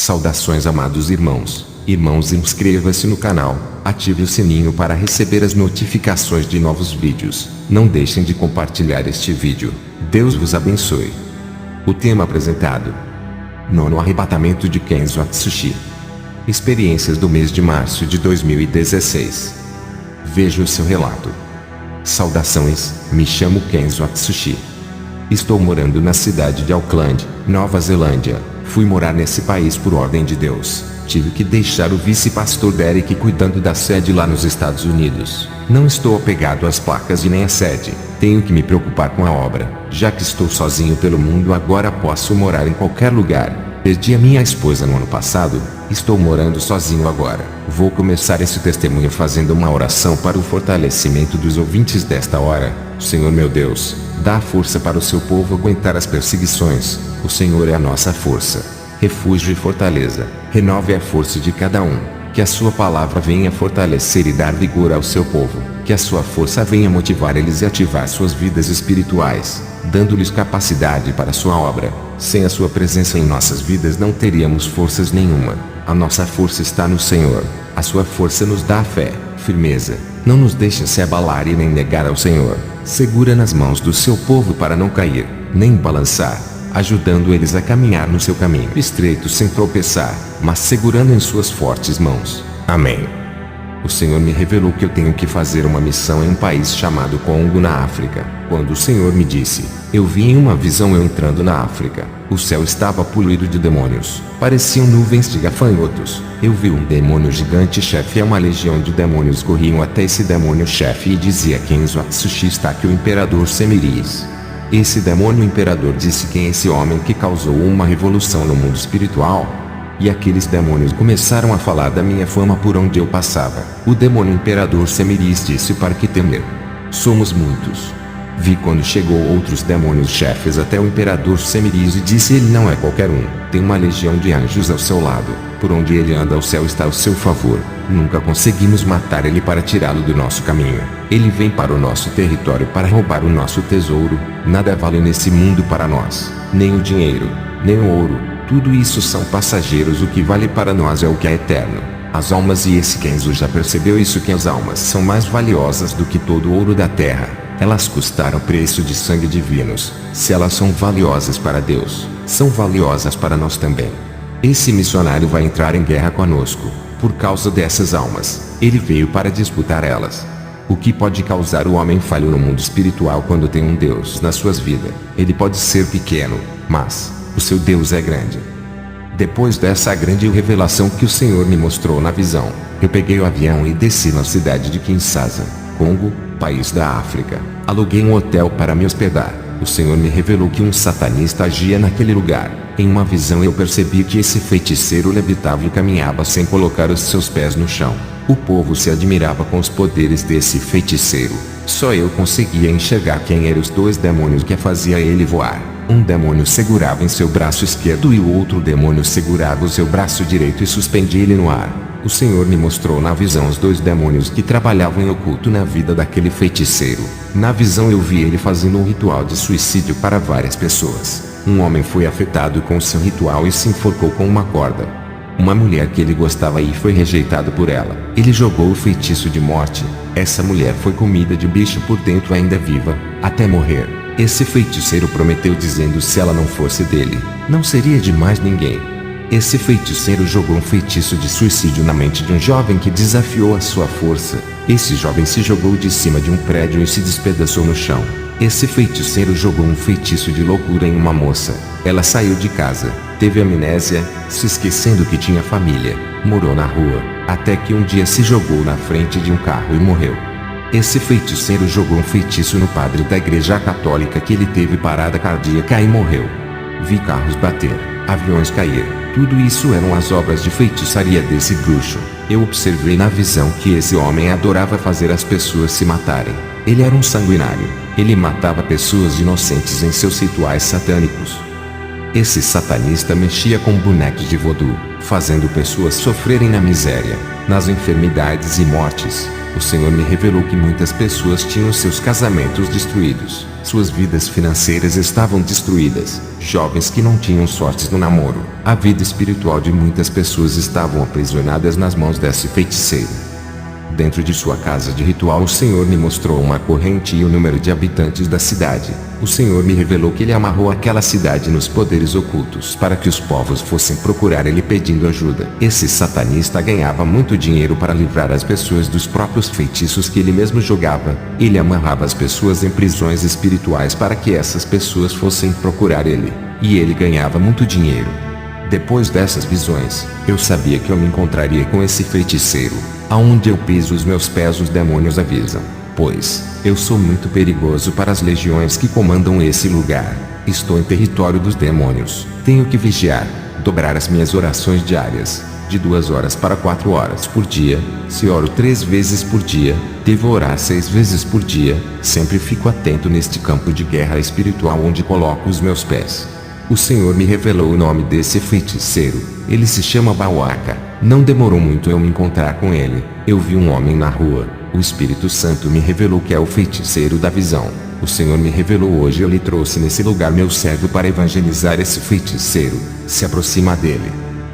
Saudações, amados irmãos. Irmãos, inscreva-se no canal, ative o sininho para receber as notificações de novos vídeos. Não deixem de compartilhar este vídeo. Deus vos abençoe. O tema apresentado: Nono arrebatamento de Kenzo Atsushi. Experiências do mês de março de 2016. Veja o seu relato. Saudações, me chamo Kenzo Atsushi. Estou morando na cidade de Auckland, Nova Zelândia. Fui morar nesse país por ordem de Deus. Tive que deixar o vice-pastor Derek cuidando da sede lá nos Estados Unidos. Não estou apegado às placas e nem à sede. Tenho que me preocupar com a obra. Já que estou sozinho pelo mundo, agora posso morar em qualquer lugar. Perdi a minha esposa no ano passado. Estou morando sozinho agora. Vou começar esse testemunho fazendo uma oração para o fortalecimento dos ouvintes desta hora. Senhor meu Deus, dá força para o seu povo aguentar as perseguições. O Senhor é a nossa força, refúgio e fortaleza. Renove a força de cada um. Que a sua palavra venha fortalecer e dar vigor ao seu povo. Que a sua força venha motivar eles e ativar suas vidas espirituais, dando-lhes capacidade para a sua obra. Sem a sua presença em nossas vidas não teríamos forças nenhuma. A nossa força está no Senhor. A sua força nos dá fé, firmeza. Não nos deixe se abalar e nem negar ao Senhor. Segura nas mãos do seu povo para não cair, nem balançar, ajudando eles a caminhar no seu caminho estreito sem tropeçar, mas segurando em suas fortes mãos. Amém. O Senhor me revelou que eu tenho que fazer uma missão em um país chamado Congo, na África. Quando o Senhor me disse, eu vi em uma visão eu entrando na África. O céu estava poluído de demônios. Pareciam nuvens de gafanhotos. Eu vi um demônio gigante chefe e uma legião de demônios corriam até esse demônio chefe e dizia: Kenzo Atsushi, está aqui o imperador Semiris. Esse demônio imperador disse: quem é esse homem que causou uma revolução no mundo espiritual? E aqueles demônios começaram a falar da minha fama por onde eu passava. O demônio imperador Semiris disse: para que temer? Somos muitos. Vi quando chegou outros demônios chefes até o imperador Semiris e disse: ele não é qualquer um. Tem uma legião de anjos ao seu lado. Por onde ele anda o céu está ao seu favor. Nunca conseguimos matar ele para tirá-lo do nosso caminho. Ele vem para o nosso território para roubar o nosso tesouro. Nada vale nesse mundo para nós. Nem o dinheiro, nem o ouro. Tudo isso são passageiros. O que vale para nós é o que é eterno. As almas, e esse Kenzo já percebeu isso, que as almas são mais valiosas do que todo o ouro da terra. Elas custaram preço de sangue divinos. Se elas são valiosas para Deus, são valiosas para nós também. Esse missionário vai entrar em guerra conosco. Por causa dessas almas, ele veio para disputar elas. O que pode causar o homem falho no mundo espiritual quando tem um Deus na suas vidas? Ele pode ser pequeno, mas o seu Deus é grande. Depois dessa grande revelação que o Senhor me mostrou na visão, eu peguei o avião e desci na cidade de Kinshasa, Congo, país da África. Aluguei um hotel para me hospedar. O Senhor me revelou que um satanista agia naquele lugar. Em uma visão eu percebi que esse feiticeiro levitava e caminhava sem colocar os seus pés no chão. O povo se admirava com os poderes desse feiticeiro. Só eu conseguia enxergar quem eram os dois demônios que fazia ele voar. Um demônio segurava em seu braço esquerdo e o outro demônio segurava o seu braço direito e suspendia ele no ar. O Senhor me mostrou na visão os dois demônios que trabalhavam em oculto na vida daquele feiticeiro. Na visão eu vi ele fazendo um ritual de suicídio para várias pessoas. Um homem foi afetado com seu ritual e se enforcou com uma corda. Uma mulher que ele gostava e foi rejeitado por ela. Ele jogou o feitiço de morte. Essa mulher foi comida de bicho por dentro, ainda viva, até morrer. Esse feiticeiro prometeu dizendo: se ela não fosse dele, não seria de mais ninguém. Esse feiticeiro jogou um feitiço de suicídio na mente de um jovem que desafiou a sua força. Esse jovem se jogou de cima de um prédio e se despedaçou no chão. Esse feiticeiro jogou um feitiço de loucura em uma moça. Ela saiu de casa, teve amnésia, se esquecendo que tinha família, morou na rua, até que um dia se jogou na frente de um carro e morreu. Esse feiticeiro jogou um feitiço no padre da igreja católica, que ele teve parada cardíaca e morreu. Vi carros bater, aviões cair. Tudo isso eram as obras de feitiçaria desse bruxo. Eu observei na visão que esse homem adorava fazer as pessoas se matarem. Ele era um sanguinário. Ele matava pessoas inocentes em seus rituais satânicos. Esse satanista mexia com bonecos de voodoo, fazendo pessoas sofrerem na miséria, nas enfermidades e mortes. O Senhor me revelou que muitas pessoas tinham seus casamentos destruídos, suas vidas financeiras estavam destruídas, jovens que não tinham sortes no namoro. A vida espiritual de muitas pessoas estavam aprisionadas nas mãos desse feiticeiro. Dentro de sua casa de ritual, o Senhor me mostrou uma corrente e o número de habitantes da cidade. O Senhor me revelou que ele amarrou aquela cidade nos poderes ocultos para que os povos fossem procurar ele pedindo ajuda. Esse satanista ganhava muito dinheiro para livrar as pessoas dos próprios feitiços que ele mesmo jogava. Ele amarrava as pessoas em prisões espirituais para que essas pessoas fossem procurar ele. E ele ganhava muito dinheiro. Depois dessas visões, eu sabia que eu me encontraria com esse feiticeiro. Aonde eu piso os meus pés os demônios avisam, pois eu sou muito perigoso para as legiões que comandam esse lugar. Estou em território dos demônios. Tenho que vigiar, dobrar as minhas orações diárias, de 2 horas para 4 horas por dia. Se oro 3 vezes por dia, devo orar 6 vezes por dia. Sempre fico atento neste campo de guerra espiritual onde coloco os meus pés. O Senhor me revelou o nome desse feiticeiro. Ele se chama Bauaca. Não demorou muito eu me encontrar com ele. Eu vi um homem na rua. O Espírito Santo me revelou que é o feiticeiro da visão. O Senhor me revelou hoje. Eu lhe trouxe nesse lugar meu servo para evangelizar esse feiticeiro. Se aproxima dele.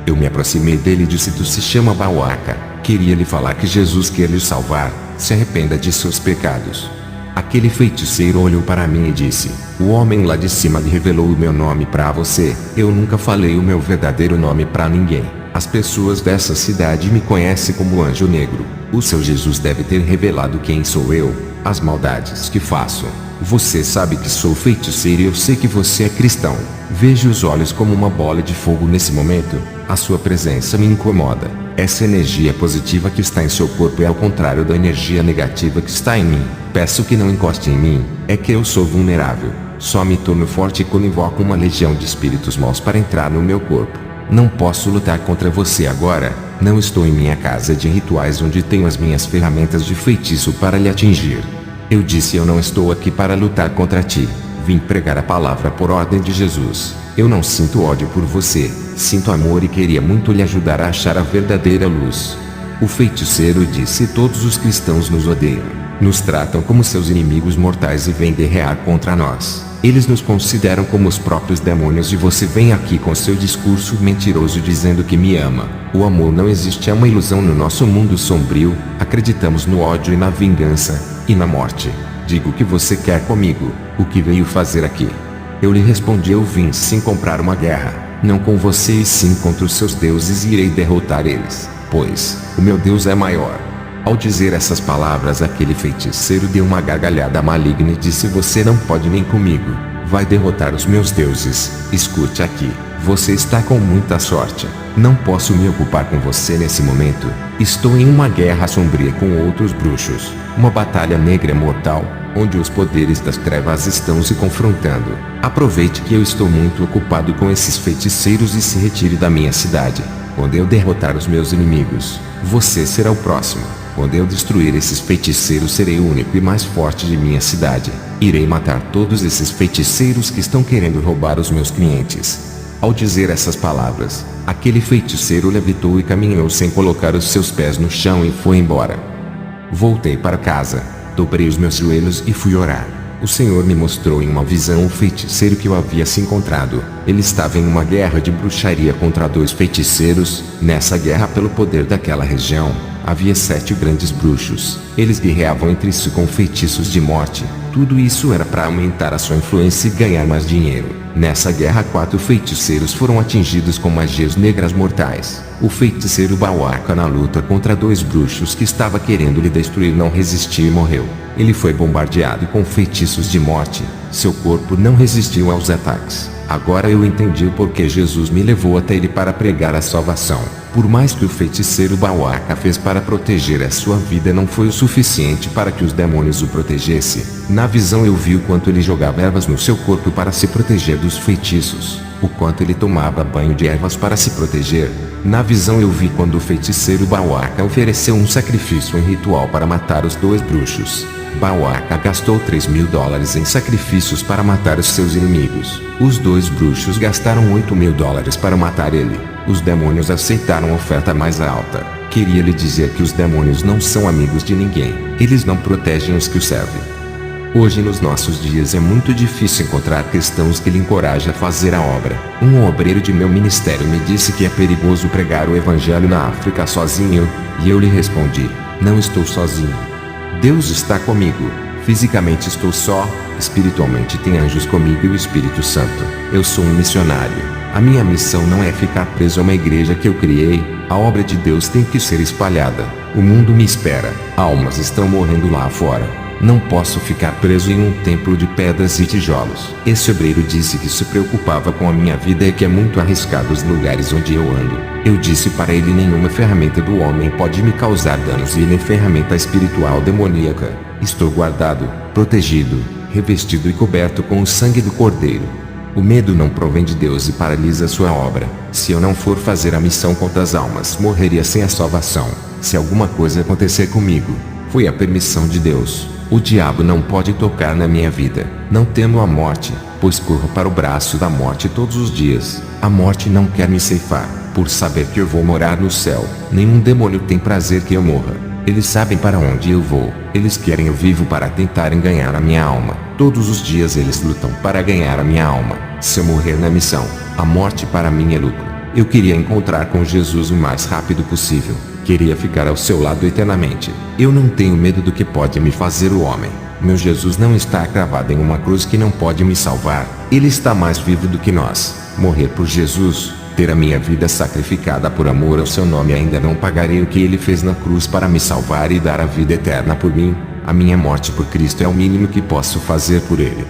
Eu me aproximei dele e disse: tu se chama Bauaca. Queria lhe falar que Jesus quer lhe salvar. Se arrependa de seus pecados. Aquele feiticeiro olhou para mim e disse: o homem lá de cima lhe revelou o meu nome para você. Eu nunca falei o meu verdadeiro nome para ninguém. As pessoas dessa cidade me conhecem como Anjo Negro. O seu Jesus deve ter revelado quem sou eu, as maldades que faço. Você sabe que sou feiticeiro e eu sei que você é cristão. Vejo os olhos como uma bola de fogo nesse momento. A sua presença me incomoda. Essa energia positiva que está em seu corpo é ao contrário da energia negativa que está em mim. Peço que não encoste em mim. É que eu sou vulnerável. Só me torno forte quando invoco uma legião de espíritos maus para entrar no meu corpo. Não posso lutar contra você agora. Não estou em minha casa de rituais onde tenho as minhas ferramentas de feitiço para lhe atingir. Eu disse: eu não estou aqui para lutar contra ti. Vim pregar a palavra por ordem de Jesus. Eu não sinto ódio por você. Sinto amor e queria muito lhe ajudar a achar a verdadeira luz. O feiticeiro disse: todos os cristãos nos odeiam. Nos tratam como seus inimigos mortais e vêm guerrear contra nós. Eles nos consideram como os próprios demônios e você vem aqui com seu discurso mentiroso dizendo que me ama. O amor não existe, é uma ilusão no nosso mundo sombrio. Acreditamos no ódio e na vingança, e na morte. Digo o que você quer comigo, o que veio fazer aqui. Eu lhe respondi: eu vim sim comprar uma guerra, não com você e sim contra os seus deuses, e irei derrotar eles, pois o meu Deus é maior. Ao dizer essas palavras, aquele feiticeiro deu uma gargalhada maligna e disse: você não pode nem comigo, vai derrotar os meus deuses. Escute aqui, você está com muita sorte. Não posso me ocupar com você nesse momento. Estou em uma guerra sombria com outros bruxos, uma batalha negra mortal, onde os poderes das trevas estão se confrontando. Aproveite que eu estou muito ocupado com esses feiticeiros e se retire da minha cidade. Quando eu derrotar os meus inimigos, você será o próximo. Quando eu destruir esses feiticeiros, serei o único e mais forte de minha cidade. Irei matar todos esses feiticeiros que estão querendo roubar os meus clientes. Ao dizer essas palavras, aquele feiticeiro levitou e caminhou sem colocar os seus pés no chão e foi embora. Voltei para casa, dobrei os meus joelhos e fui orar. O Senhor me mostrou em uma visão o feiticeiro que eu havia se encontrado. Ele estava em uma guerra de bruxaria contra 2 feiticeiros. Nessa guerra, pelo poder daquela região, havia 7 grandes bruxos. Eles guerreavam entre si com feitiços de morte. Tudo isso era para aumentar a sua influência e ganhar mais dinheiro. Nessa guerra, 4 feiticeiros foram atingidos com magias negras mortais. O feiticeiro Bauaca, na luta contra 2 bruxos que estava querendo lhe destruir, não resistiu e morreu. Ele foi bombardeado com feitiços de morte. Seu corpo não resistiu aos ataques. Agora eu entendi o porquê Jesus me levou até ele para pregar a salvação. Por mais que o feiticeiro Bauaca fez para proteger a sua vida, não foi o suficiente para que os demônios o protegessem. Na visão eu vi o quanto ele jogava ervas no seu corpo para se proteger dos feitiços. O quanto ele tomava banho de ervas para se proteger. Na visão eu vi quando o feiticeiro Bauaca ofereceu um sacrifício em ritual para matar os 2 bruxos. Bauaca gastou $3.000 em sacrifícios para matar os seus inimigos. Os 2 bruxos gastaram $8.000 para matar ele. Os demônios aceitaram a oferta mais alta. Queria lhe dizer que os demônios não são amigos de ninguém. Eles não protegem os que os servem. Hoje nos nossos dias é muito difícil encontrar cristãos que lhe encorajem a fazer a obra. Um obreiro de meu ministério me disse que é perigoso pregar o evangelho na África sozinho, e eu lhe respondi: não estou sozinho. Deus está comigo. Fisicamente estou só, espiritualmente tem anjos comigo e o Espírito Santo. Eu sou um missionário. A minha missão não é ficar preso a uma igreja que eu criei. A obra de Deus tem que ser espalhada. O mundo me espera. Almas estão morrendo lá fora. Não posso ficar preso em um templo de pedras e tijolos. Esse obreiro disse que se preocupava com a minha vida e que é muito arriscado os lugares onde eu ando. Eu disse para ele: nenhuma ferramenta do homem pode me causar danos e nem ferramenta espiritual demoníaca. Estou guardado, protegido, revestido e coberto com o sangue do Cordeiro. O medo não provém de Deus e paralisa sua obra. Se eu não for fazer a missão contra as almas, morreria sem a salvação. Se alguma coisa acontecer comigo, foi a permissão de Deus. O diabo não pode tocar na minha vida. Não temo a morte, pois corro para o braço da morte todos os dias. A morte não quer me ceifar, por saber que eu vou morar no céu. Nenhum demônio tem prazer que eu morra. Eles sabem para onde eu vou. Eles querem eu vivo para tentarem ganhar a minha alma. Todos os dias eles lutam para ganhar a minha alma. Se eu morrer na missão, a morte para mim é lucro. Eu queria encontrar com Jesus o mais rápido possível. Queria ficar ao seu lado eternamente. Eu não tenho medo do que pode me fazer o homem. Meu Jesus não está cravado em uma cruz que não pode me salvar. Ele está mais vivo do que nós. Morrer por Jesus, ter a minha vida sacrificada por amor ao seu nome, ainda não pagarei o que ele fez na cruz para me salvar e dar a vida eterna por mim. A minha morte por Cristo é o mínimo que posso fazer por ele.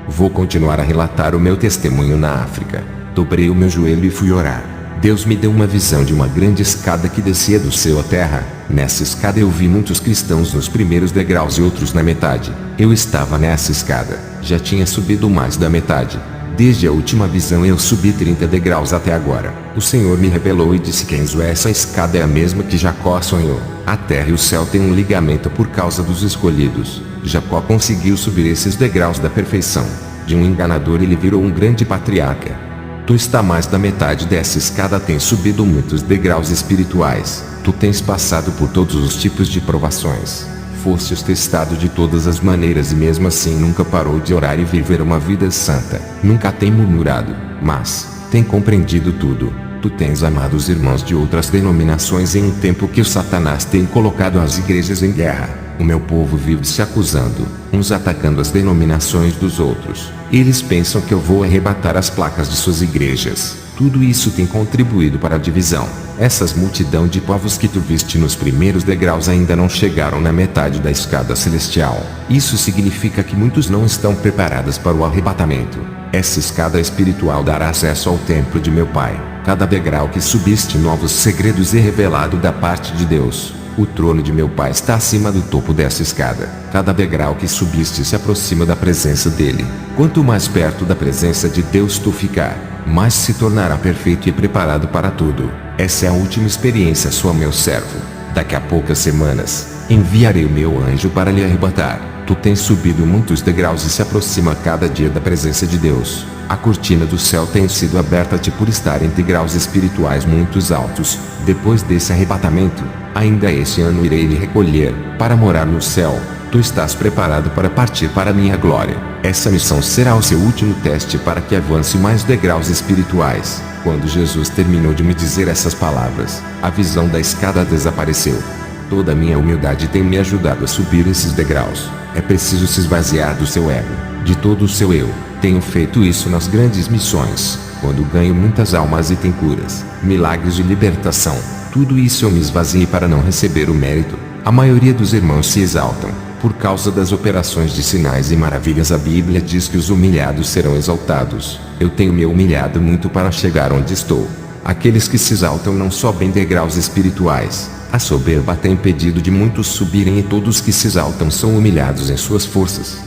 Vou continuar a relatar o meu testemunho na África. Dobrei o meu joelho e fui orar. Deus me deu uma visão de uma grande escada que descia do céu à terra. Nessa escada eu vi muitos cristãos nos primeiros degraus e outros na metade. Eu estava nessa escada. Já tinha subido mais da metade. Desde a última visão eu subi 30 degraus até agora. O Senhor me revelou e disse que Enzo, essa escada é a mesma que Jacó sonhou. A terra e o céu têm um ligamento por causa dos escolhidos. Jacó conseguiu subir esses degraus da perfeição. De um enganador ele virou um grande patriarca. Tu está mais da metade dessa escada, tens subido muitos degraus espirituais. Tu tens passado por todos os tipos de provações. Fostes testado de todas as maneiras e mesmo assim nunca parou de orar e viver uma vida santa. Nunca tem murmurado, mas tem compreendido tudo. Tu tens amado os irmãos de outras denominações em um tempo que o Satanás tem colocado as igrejas em guerra. O meu povo vive se acusando, uns atacando as denominações dos outros. Eles pensam que eu vou arrebatar as placas de suas igrejas. Tudo isso tem contribuído para a divisão. Essas multidão de povos que tu viste nos primeiros degraus ainda não chegaram na metade da escada celestial. Isso significa que muitos não estão preparados para o arrebatamento. Essa escada espiritual dará acesso ao templo de meu Pai. Cada degrau que subiste, novos segredos é revelado da parte de Deus. O trono de meu Pai está acima do topo dessa escada. Cada degrau que subiste se aproxima da presença dele. Quanto mais perto da presença de Deus tu ficar, mais se tornará perfeito e preparado para tudo. Essa é a última experiência sua, meu servo. Daqui a poucas semanas, enviarei o meu anjo para lhe arrebatar. Tu tens subido muitos degraus e se aproxima cada dia da presença de Deus. A cortina do céu tem sido aberta-te por estar em degraus espirituais muito altos. Depois desse arrebatamento, ainda este ano irei lhe recolher, para morar no céu. Tu estás preparado para partir para minha glória. Essa missão será o seu último teste para que avance mais degraus espirituais. Quando Jesus terminou de me dizer essas palavras, a visão da escada desapareceu. Toda a minha humildade tem me ajudado a subir esses degraus. É preciso se esvaziar do seu ego, de todo o seu eu. Tenho feito isso nas grandes missões, quando ganho muitas almas e tem curas, milagres de libertação. Tudo isso eu me esvaziei para não receber o mérito. A maioria dos irmãos se exaltam por causa das operações de sinais e maravilhas. A Bíblia diz que os humilhados serão exaltados. Eu tenho me humilhado muito para chegar onde estou. Aqueles que se exaltam não sobem degraus espirituais. A soberba tem impedido de muitos subirem e todos que se exaltam são humilhados em suas forças.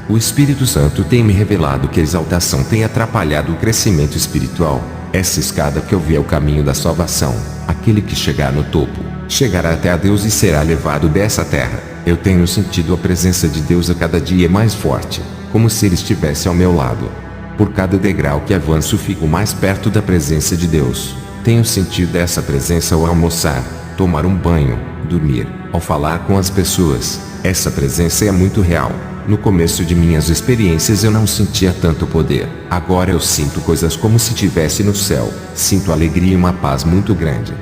O Espírito Santo tem me revelado que a exaltação tem atrapalhado o crescimento espiritual. Essa escada que eu vi é o caminho da salvação. Aquele que chegar no topo, chegará até a Deus e será levado dessa terra. Eu tenho sentido a presença de Deus a cada dia mais forte, como se Ele estivesse ao meu lado. Por cada degrau que avanço fico mais perto da presença de Deus. Tenho sentido essa presença ao almoçar, tomar um banho, dormir, ao falar com as pessoas. Essa presença é muito real. No começo de minhas experiências eu não sentia tanto poder. Agora eu sinto coisas como se estivesse no céu. Sinto alegria e uma paz muito grande.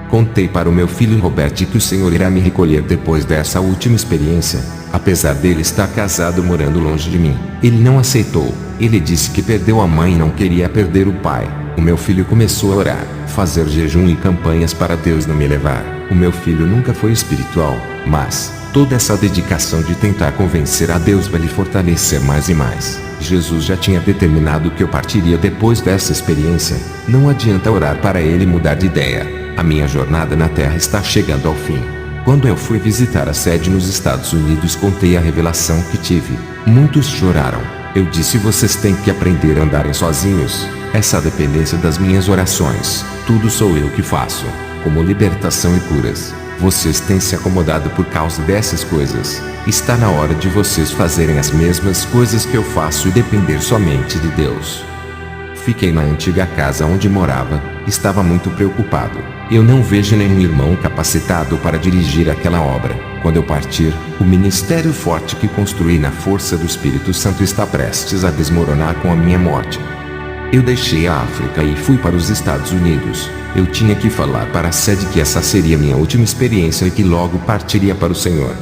Contei para o meu filho Robert que o Senhor irá me recolher depois dessa última experiência, apesar dele estar casado morando longe de mim. Ele não aceitou. Ele disse que perdeu a mãe e não queria perder o pai. O meu filho começou a orar, fazer jejum e campanhas para Deus não me levar. O meu filho nunca foi espiritual, mas toda essa dedicação de tentar convencer a Deus vai lhe fortalecer mais e mais. Jesus já tinha determinado que eu partiria depois dessa experiência. Não adianta orar para ele mudar de ideia. A minha jornada na Terra está chegando ao fim. Quando eu fui visitar a sede nos Estados Unidos, contei a revelação que tive. Muitos choraram. Eu disse: vocês têm que aprender a andarem sozinhos. Essa dependência das minhas orações. Tudo sou eu que faço, como libertação e curas. Vocês têm se acomodado por causa dessas coisas. Está na hora de vocês fazerem as mesmas coisas que eu faço e depender somente de Deus. Fiquei na antiga casa onde morava. Estava muito preocupado. Eu não vejo nenhum irmão capacitado para dirigir aquela obra. Quando eu partir, o ministério forte que construí na força do Espírito Santo está prestes a desmoronar com a minha morte. Eu deixei a África e fui para os Estados Unidos. Eu tinha que falar para a sede que essa seria minha última experiência e que logo partiria para o Senhor.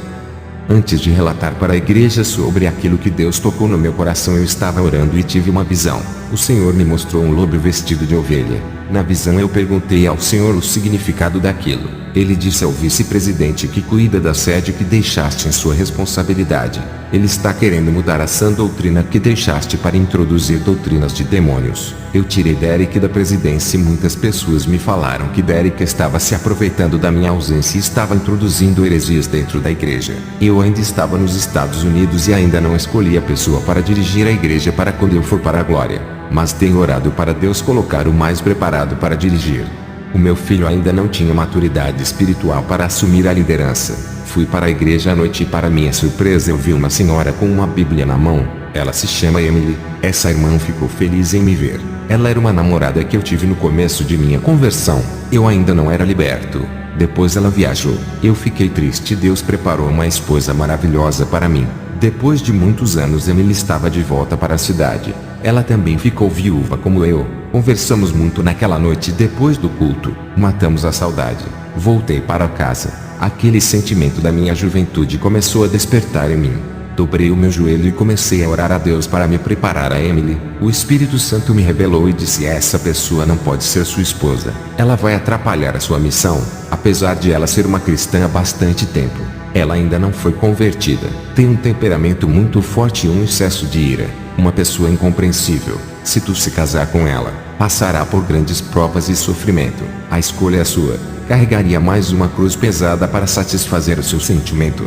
Antes de relatar para a igreja sobre aquilo que Deus tocou no meu coração, eu estava orando e tive uma visão. O Senhor me mostrou um lobo vestido de ovelha. Na visão eu perguntei ao Senhor o significado daquilo. Ele disse ao vice-presidente que cuida da sede que deixaste em sua responsabilidade. Ele está querendo mudar a sã doutrina que deixaste para introduzir doutrinas de demônios. Eu tirei Derek da presidência e muitas pessoas me falaram que Derek estava se aproveitando da minha ausência e estava introduzindo heresias dentro da igreja. Eu ainda estava nos Estados Unidos e ainda não escolhi a pessoa para dirigir a igreja para quando eu for para a glória. Mas tenho orado para Deus colocar o mais preparado para dirigir. O meu filho ainda não tinha maturidade espiritual para assumir a liderança. Fui para a igreja à noite e, para minha surpresa, eu vi uma senhora com uma Bíblia na mão. Ela se chama Emily. Essa irmã ficou feliz em me ver. Ela era uma namorada que eu tive no começo de minha conversão. Eu ainda não era liberto. Depois ela viajou. Eu fiquei triste. Deus preparou uma esposa maravilhosa para mim. Depois de muitos anos, Emily estava de volta para a cidade. Ela também ficou viúva como eu. Conversamos muito naquela noite depois do culto. Matamos a saudade. Voltei para casa. Aquele sentimento da minha juventude começou a despertar em mim. Dobrei o meu joelho e comecei a orar a Deus para me preparar a Emily. O Espírito Santo me revelou e disse: essa pessoa não pode ser sua esposa. Ela vai atrapalhar a sua missão. Apesar de ela ser uma cristã há bastante tempo, ela ainda não foi convertida. Tem um temperamento muito forte e um excesso de ira. Uma pessoa incompreensível. Se tu se casar com ela, passará por grandes provas e sofrimento. A escolha é sua. Carregaria mais uma cruz pesada para satisfazer o seu sentimento?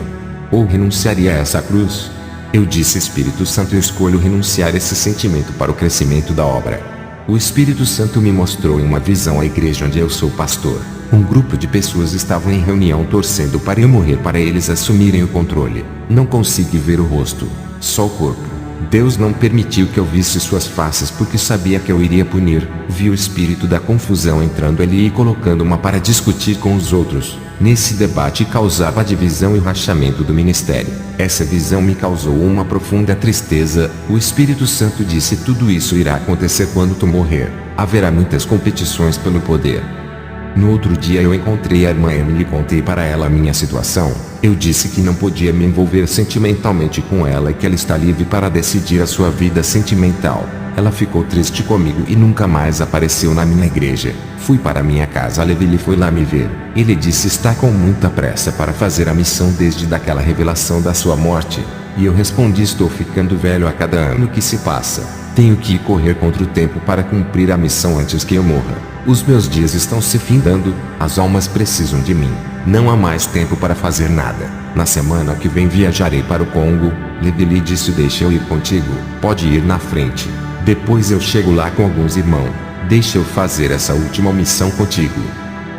Ou renunciaria a essa cruz? Eu disse: Espírito Santo, eu escolho renunciar esse sentimento para o crescimento da obra. O Espírito Santo me mostrou em uma visão a igreja onde eu sou pastor. Um grupo de pessoas estavam em reunião torcendo para eu morrer para eles assumirem o controle. Não consegui ver o rosto, só o corpo. Deus não permitiu que eu visse suas faces porque sabia que eu iria punir. Vi o espírito da confusão entrando ali e colocando uma para discutir com os outros. Nesse debate causava a divisão e o rachamento do ministério. Essa visão me causou uma profunda tristeza. O Espírito Santo disse: tudo isso irá acontecer quando tu morrer. Haverá muitas competições pelo poder. No outro dia eu encontrei a irmã Emily e contei para ela a minha situação. Eu disse que não podia me envolver sentimentalmente com ela e que ela está livre para decidir a sua vida sentimental. Ela ficou triste comigo e nunca mais apareceu na minha igreja. Fui para minha casa, Levi foi lá me ver. Ele disse: está com muita pressa para fazer a missão desde daquela revelação da sua morte. E eu respondi: estou ficando velho a cada ano que se passa. Tenho que correr contra o tempo para cumprir a missão antes que eu morra. Os meus dias estão se findando, as almas precisam de mim. Não há mais tempo para fazer nada. Na semana que vem viajarei para o Congo. Levi disse: deixa eu ir contigo. Pode ir na frente. Depois eu chego lá com alguns irmãos. Deixa eu fazer essa última missão contigo.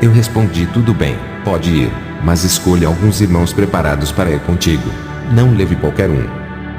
Eu respondi: tudo bem, pode ir, mas escolha alguns irmãos preparados para ir contigo. Não leve qualquer um.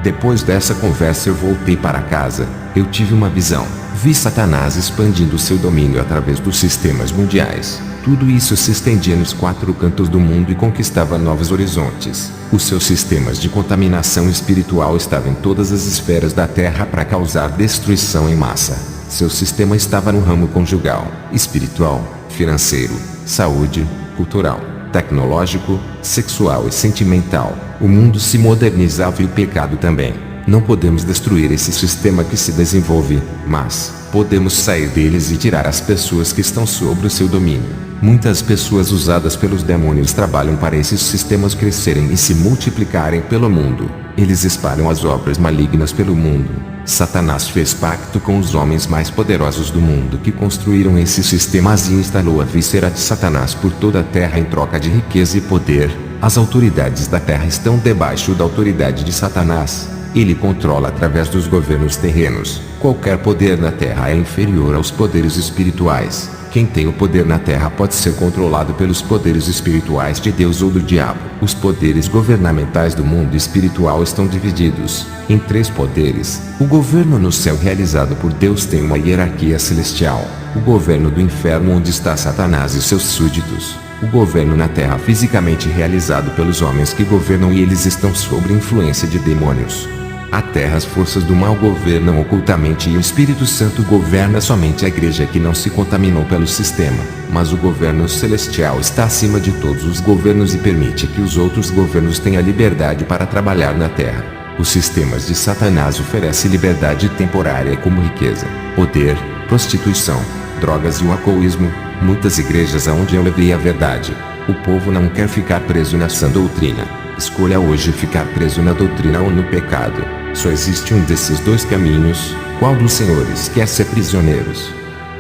Depois dessa conversa eu voltei para casa. Eu tive uma visão. Vi Satanás expandindo seu domínio através dos sistemas mundiais. Tudo isso se estendia nos 4 cantos do mundo e conquistava novos horizontes. Os seus sistemas de contaminação espiritual estavam em todas as esferas da Terra para causar destruição em massa. Seu sistema estava no ramo conjugal, espiritual, financeiro, saúde, cultural, tecnológico, sexual e sentimental. O mundo se modernizava e o pecado também. Não podemos destruir esse sistema que se desenvolve, mas podemos sair deles e tirar as pessoas que estão sob o seu domínio. Muitas pessoas usadas pelos demônios trabalham para esses sistemas crescerem e se multiplicarem pelo mundo. Eles espalham as obras malignas pelo mundo. Satanás fez pacto com os homens mais poderosos do mundo que construíram esses sistemas e instalou a víscera de Satanás por toda a terra em troca de riqueza e poder. As autoridades da terra estão debaixo da autoridade de Satanás. Ele controla através dos governos terrenos. Qualquer poder na terra é inferior aos poderes espirituais. Quem tem o poder na terra pode ser controlado pelos poderes espirituais de Deus ou do diabo. Os poderes governamentais do mundo espiritual estão divididos em 3 poderes. O governo no céu realizado por Deus tem uma hierarquia celestial. O governo do inferno onde está Satanás e seus súditos. O governo na terra fisicamente realizado pelos homens que governam e eles estão sob influência de demônios. A terra as forças do mal governam ocultamente e o Espírito Santo governa somente a igreja que não se contaminou pelo sistema. Mas o governo celestial está acima de todos os governos e permite que os outros governos tenham liberdade para trabalhar na terra. Os sistemas de Satanás oferecem liberdade temporária como riqueza, poder, prostituição, drogas e o alcoolismo. Muitas igrejas aonde eu levei a verdade. O povo não quer ficar preso na sã doutrina. Escolha hoje ficar preso na doutrina ou no pecado. Só existe um desses 2 caminhos. Qual dos senhores quer ser prisioneiros?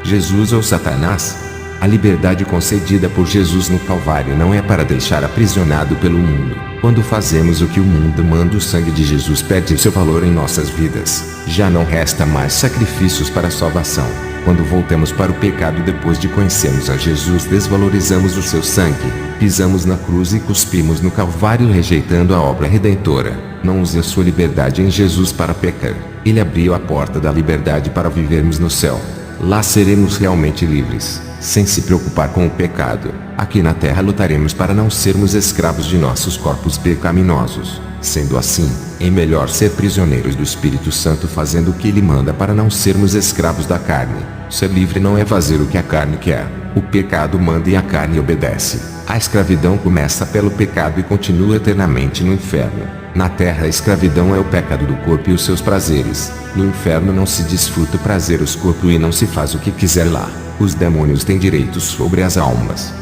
Jesus ou Satanás? A liberdade concedida por Jesus no Calvário não é para deixar aprisionado pelo mundo. Quando fazemos o que o mundo manda, o sangue de Jesus perde seu valor em nossas vidas. Já não resta mais sacrifícios para a salvação. Quando voltamos para o pecado depois de conhecermos a Jesus, desvalorizamos o seu sangue, pisamos na cruz e cuspimos no Calvário rejeitando a obra redentora. Não use a sua liberdade em Jesus para pecar. Ele abriu a porta da liberdade para vivermos no céu. Lá seremos realmente livres, sem se preocupar com o pecado. Aqui na terra lutaremos para não sermos escravos de nossos corpos pecaminosos. Sendo assim, é melhor ser prisioneiros do Espírito Santo fazendo o que ele manda para não sermos escravos da carne. Ser livre não é fazer o que a carne quer. O pecado manda e a carne obedece. A escravidão começa pelo pecado e continua eternamente no inferno. Na terra a escravidão é o pecado do corpo e os seus prazeres. No inferno não se desfruta prazeres corpo e não se faz o que quiser lá. Os demônios têm direitos sobre as almas.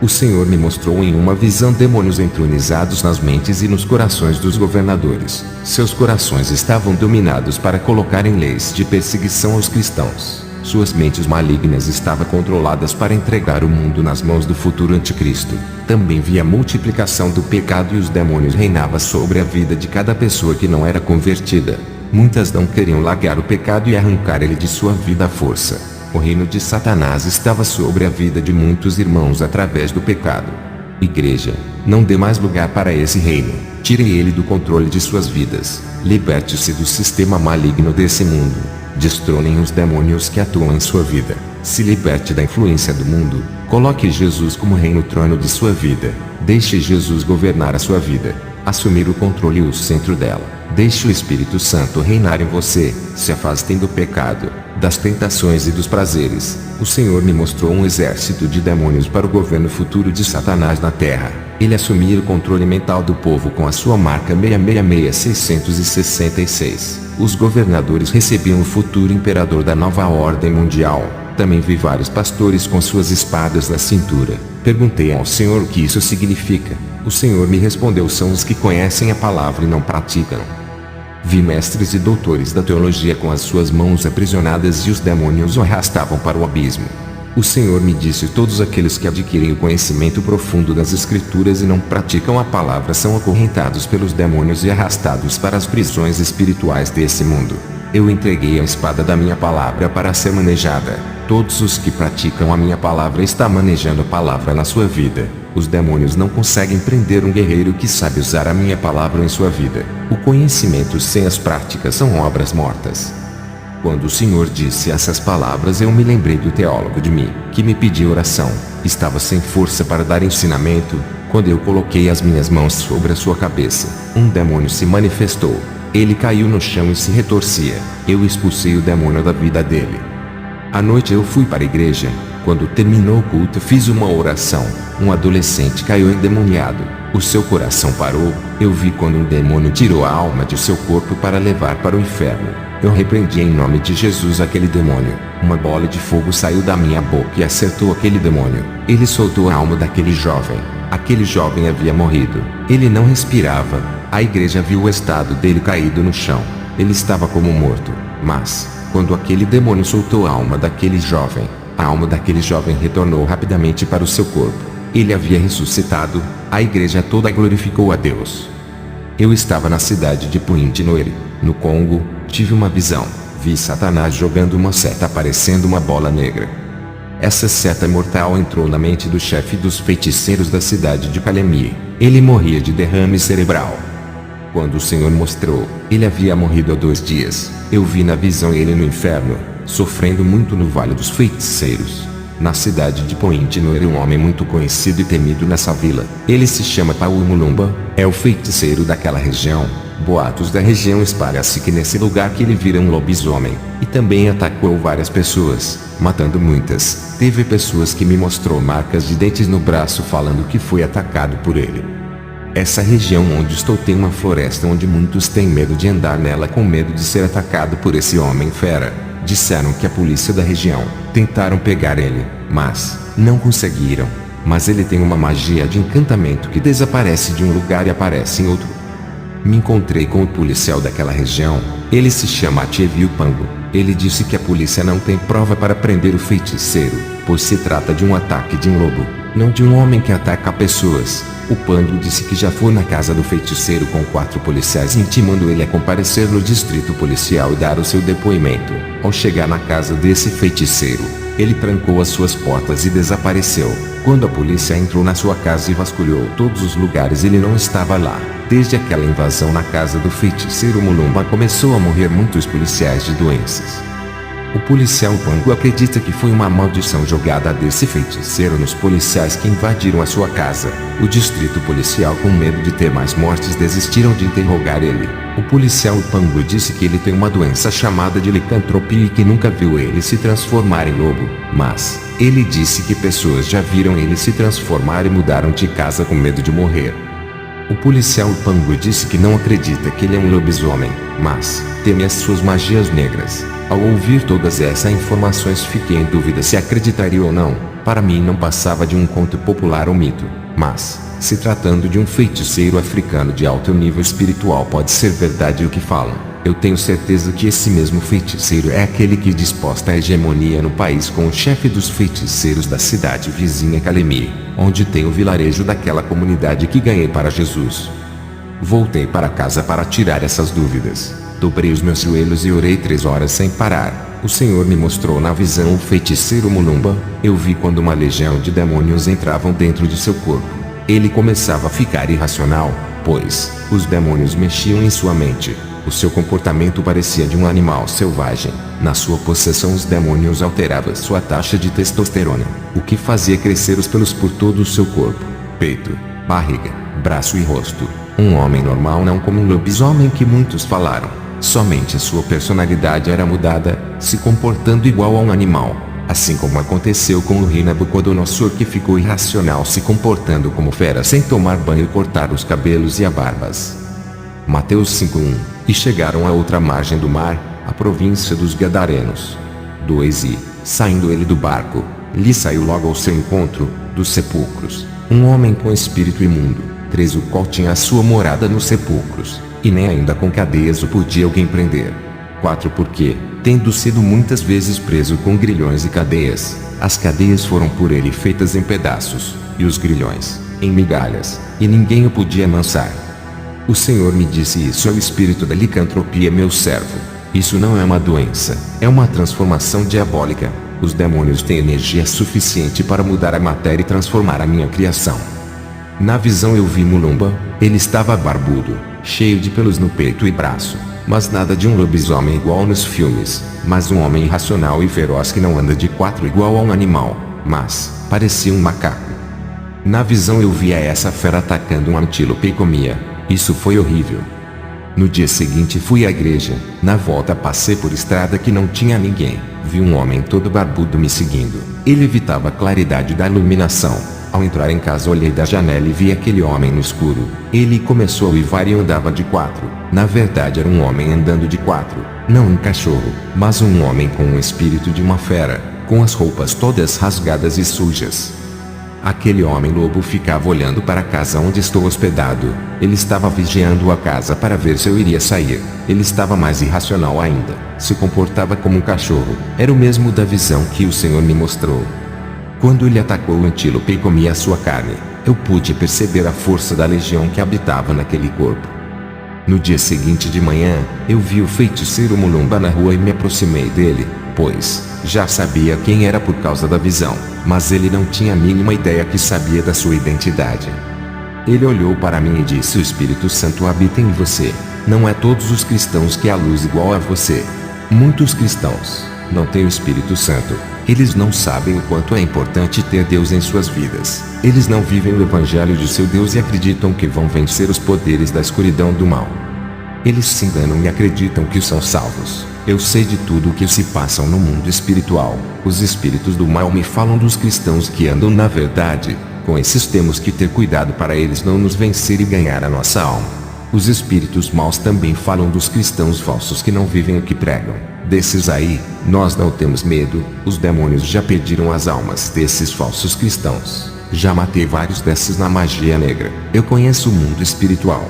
O Senhor me mostrou em uma visão demônios entronizados nas mentes e nos corações dos governadores. Seus corações estavam dominados para colocarem leis de perseguição aos cristãos. Suas mentes malignas estavam controladas para entregar o mundo nas mãos do futuro anticristo. Também vi a multiplicação do pecado e os demônios reinavam sobre a vida de cada pessoa que não era convertida. Muitas não queriam largar o pecado e arrancar ele de sua vida à força. O reino de Satanás estava sobre a vida de muitos irmãos através do pecado. Igreja, não dê mais lugar para esse reino. Tire ele do controle de suas vidas. Liberte-se do sistema maligno desse mundo. Destronem os demônios que atuam em sua vida. Se liberte da influência do mundo. Coloque Jesus como rei no trono de sua vida. Deixe Jesus governar a sua vida. Assumir o controle e o centro dela. Deixe o Espírito Santo reinar em você. Se afastem do pecado, das tentações e dos prazeres. O Senhor me mostrou um exército de demônios para o governo futuro de Satanás na terra. Ele assumia o controle mental do povo com a sua marca 666666. Os governadores recebiam o futuro imperador da nova ordem mundial. Também vi vários pastores com suas espadas na cintura. Perguntei ao Senhor o que isso significa. O Senhor me respondeu: são os que conhecem a palavra e não praticam. Vi mestres e doutores da teologia com as suas mãos aprisionadas e os demônios o arrastavam para o abismo. O Senhor me disse: todos aqueles que adquirem o conhecimento profundo das Escrituras e não praticam a palavra são acorrentados pelos demônios e arrastados para as prisões espirituais desse mundo. Eu entreguei a espada da minha palavra para ser manejada. Todos os que praticam a minha palavra estão manejando a palavra na sua vida. Os demônios não conseguem prender um guerreiro que sabe usar a minha palavra em sua vida. O conhecimento sem as práticas são obras mortas. Quando o Senhor disse essas palavras, eu me lembrei do teólogo de mim, que me pediu oração. Estava sem força para dar ensinamento. Quando eu coloquei as minhas mãos sobre a sua cabeça, um demônio se manifestou. Ele caiu no chão e se retorcia. Eu expulsei o demônio da vida dele. À noite eu fui para a igreja. Quando terminou o culto, fiz uma oração. Um adolescente caiu endemoniado. O seu coração parou. Eu vi quando um demônio tirou a alma de seu corpo para levar para o inferno. Eu repreendi em nome de Jesus aquele demônio. Uma bola de fogo saiu da minha boca e acertou aquele demônio. Ele soltou a alma daquele jovem. Aquele jovem havia morrido. Ele não respirava. A igreja viu o estado dele caído no chão. Ele estava como morto. Mas, quando aquele demônio soltou a alma daquele jovem, a alma daquele jovem retornou rapidamente para o seu corpo. Ele havia ressuscitado. A igreja toda glorificou a Deus. Eu estava na cidade de Puinti-Noire, no Congo. Tive uma visão. Vi Satanás jogando uma seta parecendo uma bola negra. Essa seta mortal entrou na mente do chefe dos feiticeiros da cidade de Kalemie. Ele morria de derrame cerebral. Quando o Senhor mostrou, ele havia morrido há 2 dias. Eu vi na visão ele no inferno, sofrendo muito no Vale dos Feiticeiros. Na cidade de Puinti-Noire, um homem muito conhecido e temido nessa vila. Ele se chama Paulo Mulumba, é o feiticeiro daquela região. Boatos da região espalham-se que nesse lugar que ele vira um lobisomem, e também atacou várias pessoas, matando muitas. Teve pessoas que me mostrou marcas de dentes no braço falando que foi atacado por ele. Essa região onde estou tem uma floresta onde muitos têm medo de andar nela com medo de ser atacado por esse homem fera. Disseram que a polícia da região tentaram pegar ele, mas não conseguiram. Mas ele tem uma magia de encantamento que desaparece de um lugar e aparece em outro. Me encontrei com o policial daquela região. Ele se chama Atieviu Pango. Ele disse que a polícia não tem prova para prender o feiticeiro, pois se trata de um ataque de um lobo, não de um homem que ataca pessoas. O Pango disse que já foi na casa do feiticeiro com 4 policiais intimando ele a comparecer no distrito policial e dar o seu depoimento. Ao chegar na casa desse feiticeiro, ele trancou as suas portas e desapareceu. Quando a polícia entrou na sua casa e vasculhou todos os lugares, ele não estava lá. Desde aquela invasão na casa do feiticeiro Mulumba começou a morrer muitos policiais de doenças. O policial Pango acredita que foi uma maldição jogada desse feiticeiro nos policiais que invadiram a sua casa. O distrito policial, com medo de ter mais mortes, desistiram de interrogar ele. O policial Pango disse que ele tem uma doença chamada de licantropia e que nunca viu ele se transformar em lobo. Mas, ele disse que pessoas já viram ele se transformar e mudaram de casa com medo de morrer. O policial Pango disse que não acredita que ele é um lobisomem, mas teme as suas magias negras. Ao ouvir todas essas informações, fiquei em dúvida se acreditaria ou não. Para mim não passava de um conto popular ou mito, mas, se tratando de um feiticeiro africano de alto nível espiritual, pode ser verdade o que falam. Eu tenho certeza que esse mesmo feiticeiro é aquele que disposta a hegemonia no país com o chefe dos feiticeiros da cidade vizinha Kalemie, onde tem o vilarejo daquela comunidade que ganhei para Jesus. Voltei para casa para tirar essas dúvidas. Dobrei os meus joelhos e orei 3 horas sem parar. O Senhor me mostrou na visão o feiticeiro Mulumba. Eu vi quando uma legião de demônios entravam dentro de seu corpo. Ele começava a ficar irracional, pois os demônios mexiam em sua mente. O seu comportamento parecia de um animal selvagem. Na sua possessão, os demônios alteravam sua taxa de testosterona, o que fazia crescer os pelos por todo o seu corpo, peito, barriga, braço e rosto. Um homem normal, não como um lobisomem que muitos falaram. Somente a sua personalidade era mudada, se comportando igual a um animal. Assim como aconteceu com o rei Nabucodonosor, que ficou irracional se comportando como fera sem tomar banho e cortar os cabelos e as barbas. Mateus 5:1. E chegaram à outra margem do mar, a província dos Gadarenos. 2. E, saindo ele do barco, lhe saiu logo ao seu encontro, dos sepulcros, um homem com espírito imundo. 3. O qual tinha a sua morada nos sepulcros, e nem ainda com cadeias o podia alguém prender. 4. Porque, tendo sido muitas vezes preso com grilhões e cadeias, as cadeias foram por ele feitas em pedaços, e os grilhões, em migalhas, e ninguém o podia amansar. O Senhor me disse: isso é o espírito da licantropia, meu servo. Isso não é uma doença, é uma transformação diabólica. Os demônios têm energia suficiente para mudar a matéria e transformar a minha criação. Na visão eu vi Mulumba. Ele estava barbudo, cheio de pelos no peito e braço, mas nada de um lobisomem igual nos filmes, mas um homem irracional e feroz que não anda de quatro igual a um animal, mas parecia um macaco. Na visão eu via essa fera atacando um antílope e comia. Isso foi horrível. No dia seguinte fui à igreja. Na volta passei por estrada que não tinha ninguém. Vi um homem todo barbudo me seguindo. Ele evitava a claridade da iluminação. Ao entrar em casa olhei da janela e vi aquele homem no escuro. Ele começou a uivar e andava de quatro. Na verdade era um homem andando de quatro. Não um cachorro, mas um homem com o espírito de uma fera, com as roupas todas rasgadas e sujas. Aquele homem lobo ficava olhando para a casa onde estou hospedado. Ele estava vigiando a casa para ver se eu iria sair. Ele estava mais irracional ainda. Se comportava como um cachorro. Era o mesmo da visão que o Senhor me mostrou. Quando ele atacou o antílope e comia a sua carne, eu pude perceber a força da legião que habitava naquele corpo. No dia seguinte de manhã, eu vi o feiticeiro Mulumba na rua e me aproximei dele, pois já sabia quem era por causa da visão, mas ele não tinha a mínima ideia que sabia da sua identidade. Ele olhou para mim e disse: o Espírito Santo habita em você. Não é todos os cristãos que há luz igual a você. Muitos cristãos não têm o Espírito Santo. Eles não sabem o quanto é importante ter Deus em suas vidas. Eles não vivem o evangelho de seu Deus e acreditam que vão vencer os poderes da escuridão do mal. Eles se enganam e acreditam que são salvos. Eu sei de tudo o que se passa no mundo espiritual. Os espíritos do mal me falam dos cristãos que andam na verdade. Com esses temos que ter cuidado para eles não nos vencer e ganhar a nossa alma. Os espíritos maus também falam dos cristãos falsos que não vivem o que pregam. Desses aí, nós não temos medo. Os demônios já pediram as almas desses falsos cristãos. Já matei vários desses na magia negra. Eu conheço o mundo espiritual.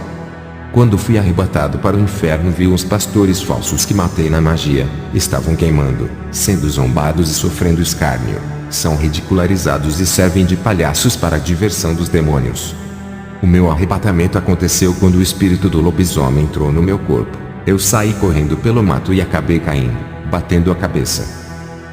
Quando fui arrebatado para o inferno, vi os pastores falsos que matei na magia. Estavam queimando, sendo zombados e sofrendo escárnio. São ridicularizados e servem de palhaços para a diversão dos demônios. O meu arrebatamento aconteceu quando o espírito do lobisomem entrou no meu corpo. Eu saí correndo pelo mato e acabei caindo, batendo a cabeça.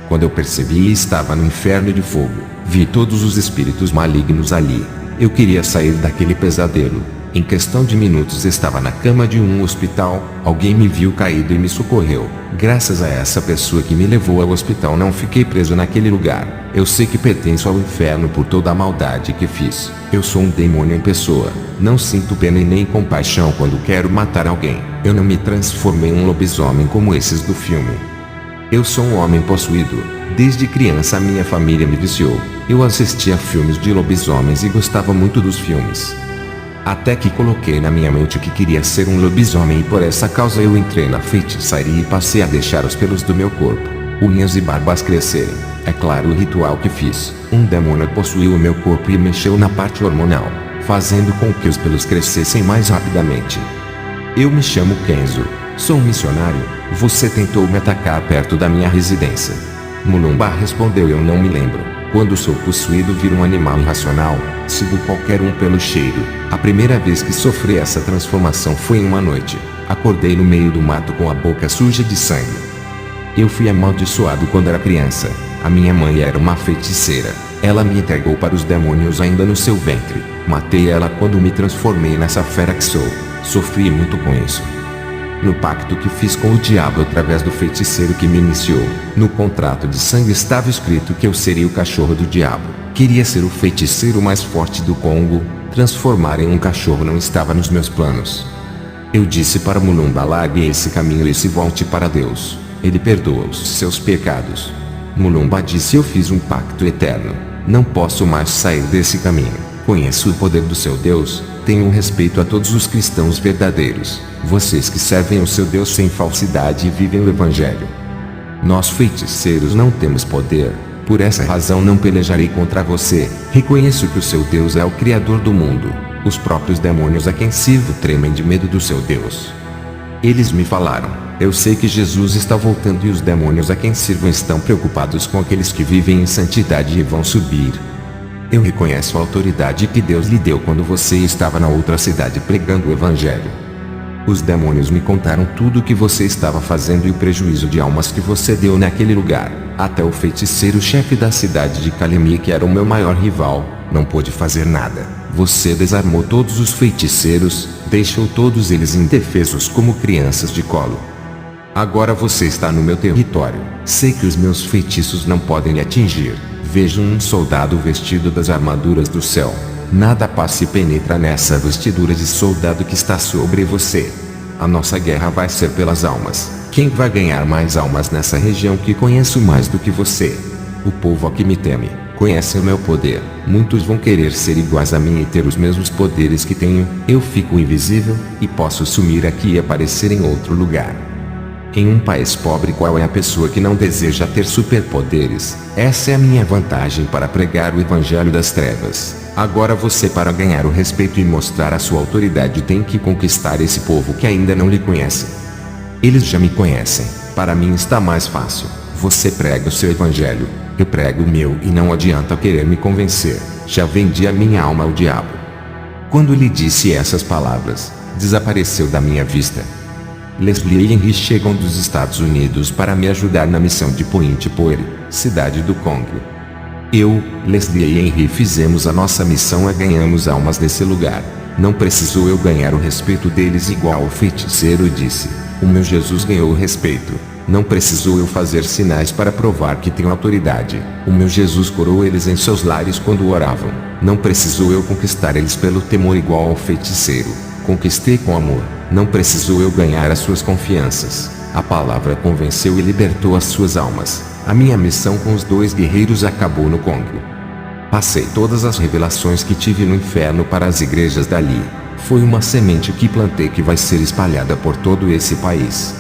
Quando eu percebi, estava no inferno de fogo. Vi todos os espíritos malignos ali. Eu queria sair daquele pesadelo. Em questão de minutos estava na cama de um hospital. Alguém me viu caído e me socorreu. Graças a essa pessoa que me levou ao hospital não fiquei preso naquele lugar. Eu sei que pertenço ao inferno por toda a maldade que fiz. Eu sou um demônio em pessoa. Não sinto pena e nem compaixão quando quero matar alguém. Eu não me transformei em um lobisomem como esses do filme. Eu sou um homem possuído. Desde criança minha família me viciou. Eu assistia filmes de lobisomens e gostava muito dos filmes. Até que coloquei na minha mente que queria ser um lobisomem e por essa causa eu entrei na feitiçaria e passei a deixar os pelos do meu corpo, unhas e barbas crescerem. É claro o ritual que fiz. Um demônio possuiu o meu corpo e mexeu na parte hormonal, fazendo com que os pelos crescessem mais rapidamente. Eu me chamo Kenzo. Sou um missionário. Você tentou me atacar perto da minha residência. Mulumba respondeu: eu não me lembro. Quando sou possuído viro um animal irracional, sigo qualquer um pelo cheiro. A primeira vez que sofri essa transformação foi em uma noite. Acordei no meio do mato com a boca suja de sangue. Eu fui amaldiçoado quando era criança. A minha mãe era uma feiticeira. Ela me entregou para os demônios ainda no seu ventre. Matei ela quando me transformei nessa fera que sou. Sofri muito com isso. No pacto que fiz com o diabo através do feiticeiro que me iniciou, no contrato de sangue estava escrito que eu seria o cachorro do diabo. Queria ser o feiticeiro mais forte do Congo. Transformar em um cachorro não estava nos meus planos. Eu disse para Mulumba: largue esse caminho e se volte para Deus. Ele perdoa os seus pecados. Mulumba disse: eu fiz um pacto eterno. Não posso mais sair desse caminho. Conheço o poder do seu Deus. Tenho respeito a todos os cristãos verdadeiros. Vocês que servem o seu Deus sem falsidade e vivem o evangelho. Nós feiticeiros não temos poder. Por essa razão não pelejarei contra você. Reconheço que o seu Deus é o Criador do mundo. Os próprios demônios a quem sirvo tremem de medo do seu Deus. Eles me falaram: eu sei que Jesus está voltando e os demônios a quem sirvo estão preocupados com aqueles que vivem em santidade e vão subir. Eu reconheço a autoridade que Deus lhe deu quando você estava na outra cidade pregando o evangelho. Os demônios me contaram tudo o que você estava fazendo e o prejuízo de almas que você deu naquele lugar. Até o feiticeiro-chefe da cidade de Kalemi, que era o meu maior rival, não pôde fazer nada. Você desarmou todos os feiticeiros, deixou todos eles indefesos como crianças de colo. Agora você está no meu território. Sei que os meus feitiços não podem lhe atingir. Vejo um soldado vestido das armaduras do céu. Nada passa e penetra nessa vestidura de soldado que está sobre você. A nossa guerra vai ser pelas almas. Quem vai ganhar mais almas nessa região que conheço mais do que você? O povo que me teme, conhece o meu poder. Muitos vão querer ser iguais a mim e ter os mesmos poderes que tenho. Eu fico invisível, e posso sumir aqui e aparecer em outro lugar. Em um país pobre, qual é a pessoa que não deseja ter superpoderes? Essa é a minha vantagem para pregar o evangelho das trevas. Agora você, para ganhar o respeito e mostrar a sua autoridade, tem que conquistar esse povo que ainda não lhe conhece. Eles já me conhecem. Para mim está mais fácil. Você prega o seu evangelho, eu prego o meu, e não adianta querer me convencer. Já vendi a minha alma ao diabo. Quando lhe disse essas palavras, desapareceu da minha vista. Leslie e Henry chegam dos Estados Unidos para me ajudar na missão de Point Poire, cidade do Congo. Eu, Leslie e Henry fizemos a nossa missão e ganhamos almas nesse lugar. Não precisou eu ganhar o respeito deles igual o feiticeiro disse. O meu Jesus ganhou o respeito. Não precisou eu fazer sinais para provar que tenho autoridade. O meu Jesus curou eles em seus lares quando oravam. Não precisou eu conquistar eles pelo temor igual ao feiticeiro. Conquistei com amor. Não precisou eu ganhar as suas confianças. A palavra convenceu e libertou as suas almas. A minha missão com os 2 guerreiros acabou no Congo. Passei todas as revelações que tive no inferno para as igrejas dali. Foi uma semente que plantei que vai ser espalhada por todo esse país.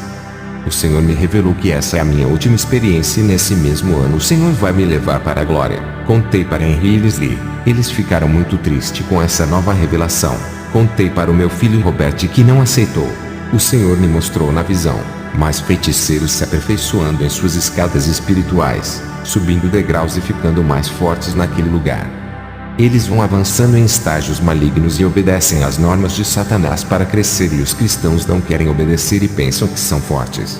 O Senhor me revelou que essa é a minha última experiência e nesse mesmo ano o Senhor vai me levar para a glória. Contei para Henry e Leslie. Eles ficaram muito tristes com essa nova revelação. Contei para o meu filho Robert, que não aceitou. O Senhor me mostrou na visão mais feiticeiros se aperfeiçoando em suas escadas espirituais, subindo degraus e ficando mais fortes naquele lugar. Eles vão avançando em estágios malignos e obedecem às normas de Satanás para crescer, e os cristãos não querem obedecer e pensam que são fortes.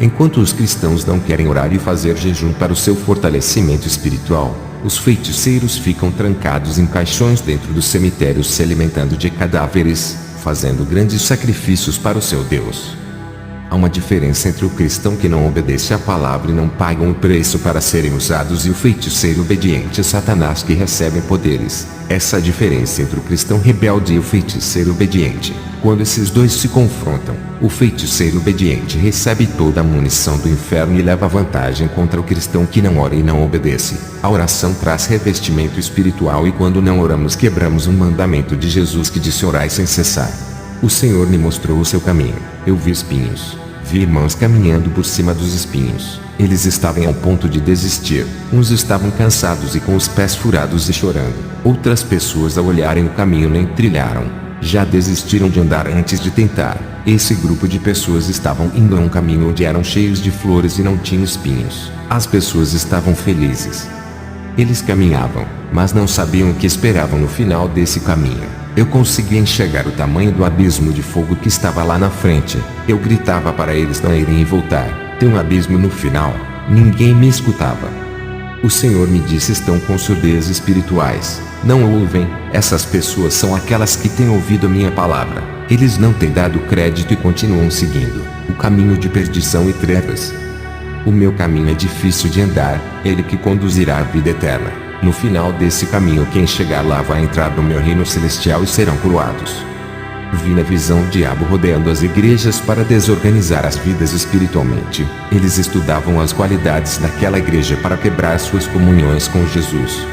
Enquanto os cristãos não querem orar e fazer jejum para o seu fortalecimento espiritual, os feiticeiros ficam trancados em caixões dentro dos cemitérios se alimentando de cadáveres, fazendo grandes sacrifícios para o seu Deus. Há uma diferença entre o cristão que não obedece à palavra e não pagam o preço para serem usados e o feiticeiro obediente a Satanás que recebe poderes. Essa é a diferença entre o cristão rebelde e o feiticeiro obediente. Quando esses dois se confrontam, o feiticeiro obediente recebe toda a munição do inferno e leva vantagem contra o cristão que não ora e não obedece. A oração traz revestimento espiritual, e quando não oramos quebramos um mandamento de Jesus que disse: orai sem cessar. O Senhor me mostrou o seu caminho. Eu vi espinhos. Vi irmãos caminhando por cima dos espinhos. Eles estavam ao ponto de desistir. Uns estavam cansados e com os pés furados e chorando. Outras pessoas, ao olharem o caminho, nem trilharam. Já desistiram de andar antes de tentar. Esse grupo de pessoas estavam indo a um caminho onde eram cheios de flores e não tinham espinhos. As pessoas estavam felizes. Eles caminhavam, mas não sabiam o que esperavam no final desse caminho. Eu conseguia enxergar o tamanho do abismo de fogo que estava lá na frente. Eu gritava para eles não irem e voltar. Tem um abismo no final. Ninguém me escutava. O Senhor me disse: estão com surdez espirituais. Não ouvem. Essas pessoas são aquelas que têm ouvido a minha palavra. Eles não têm dado crédito e continuam seguindo o caminho de perdição e trevas. O meu caminho é difícil de andar, ele que conduzirá à vida eterna. No final desse caminho, quem chegar lá vai entrar no meu reino celestial e serão coroados. Vi na visão o diabo rodeando as igrejas para desorganizar as vidas espiritualmente. Eles estudavam as qualidades daquela igreja para quebrar suas comunhões com Jesus.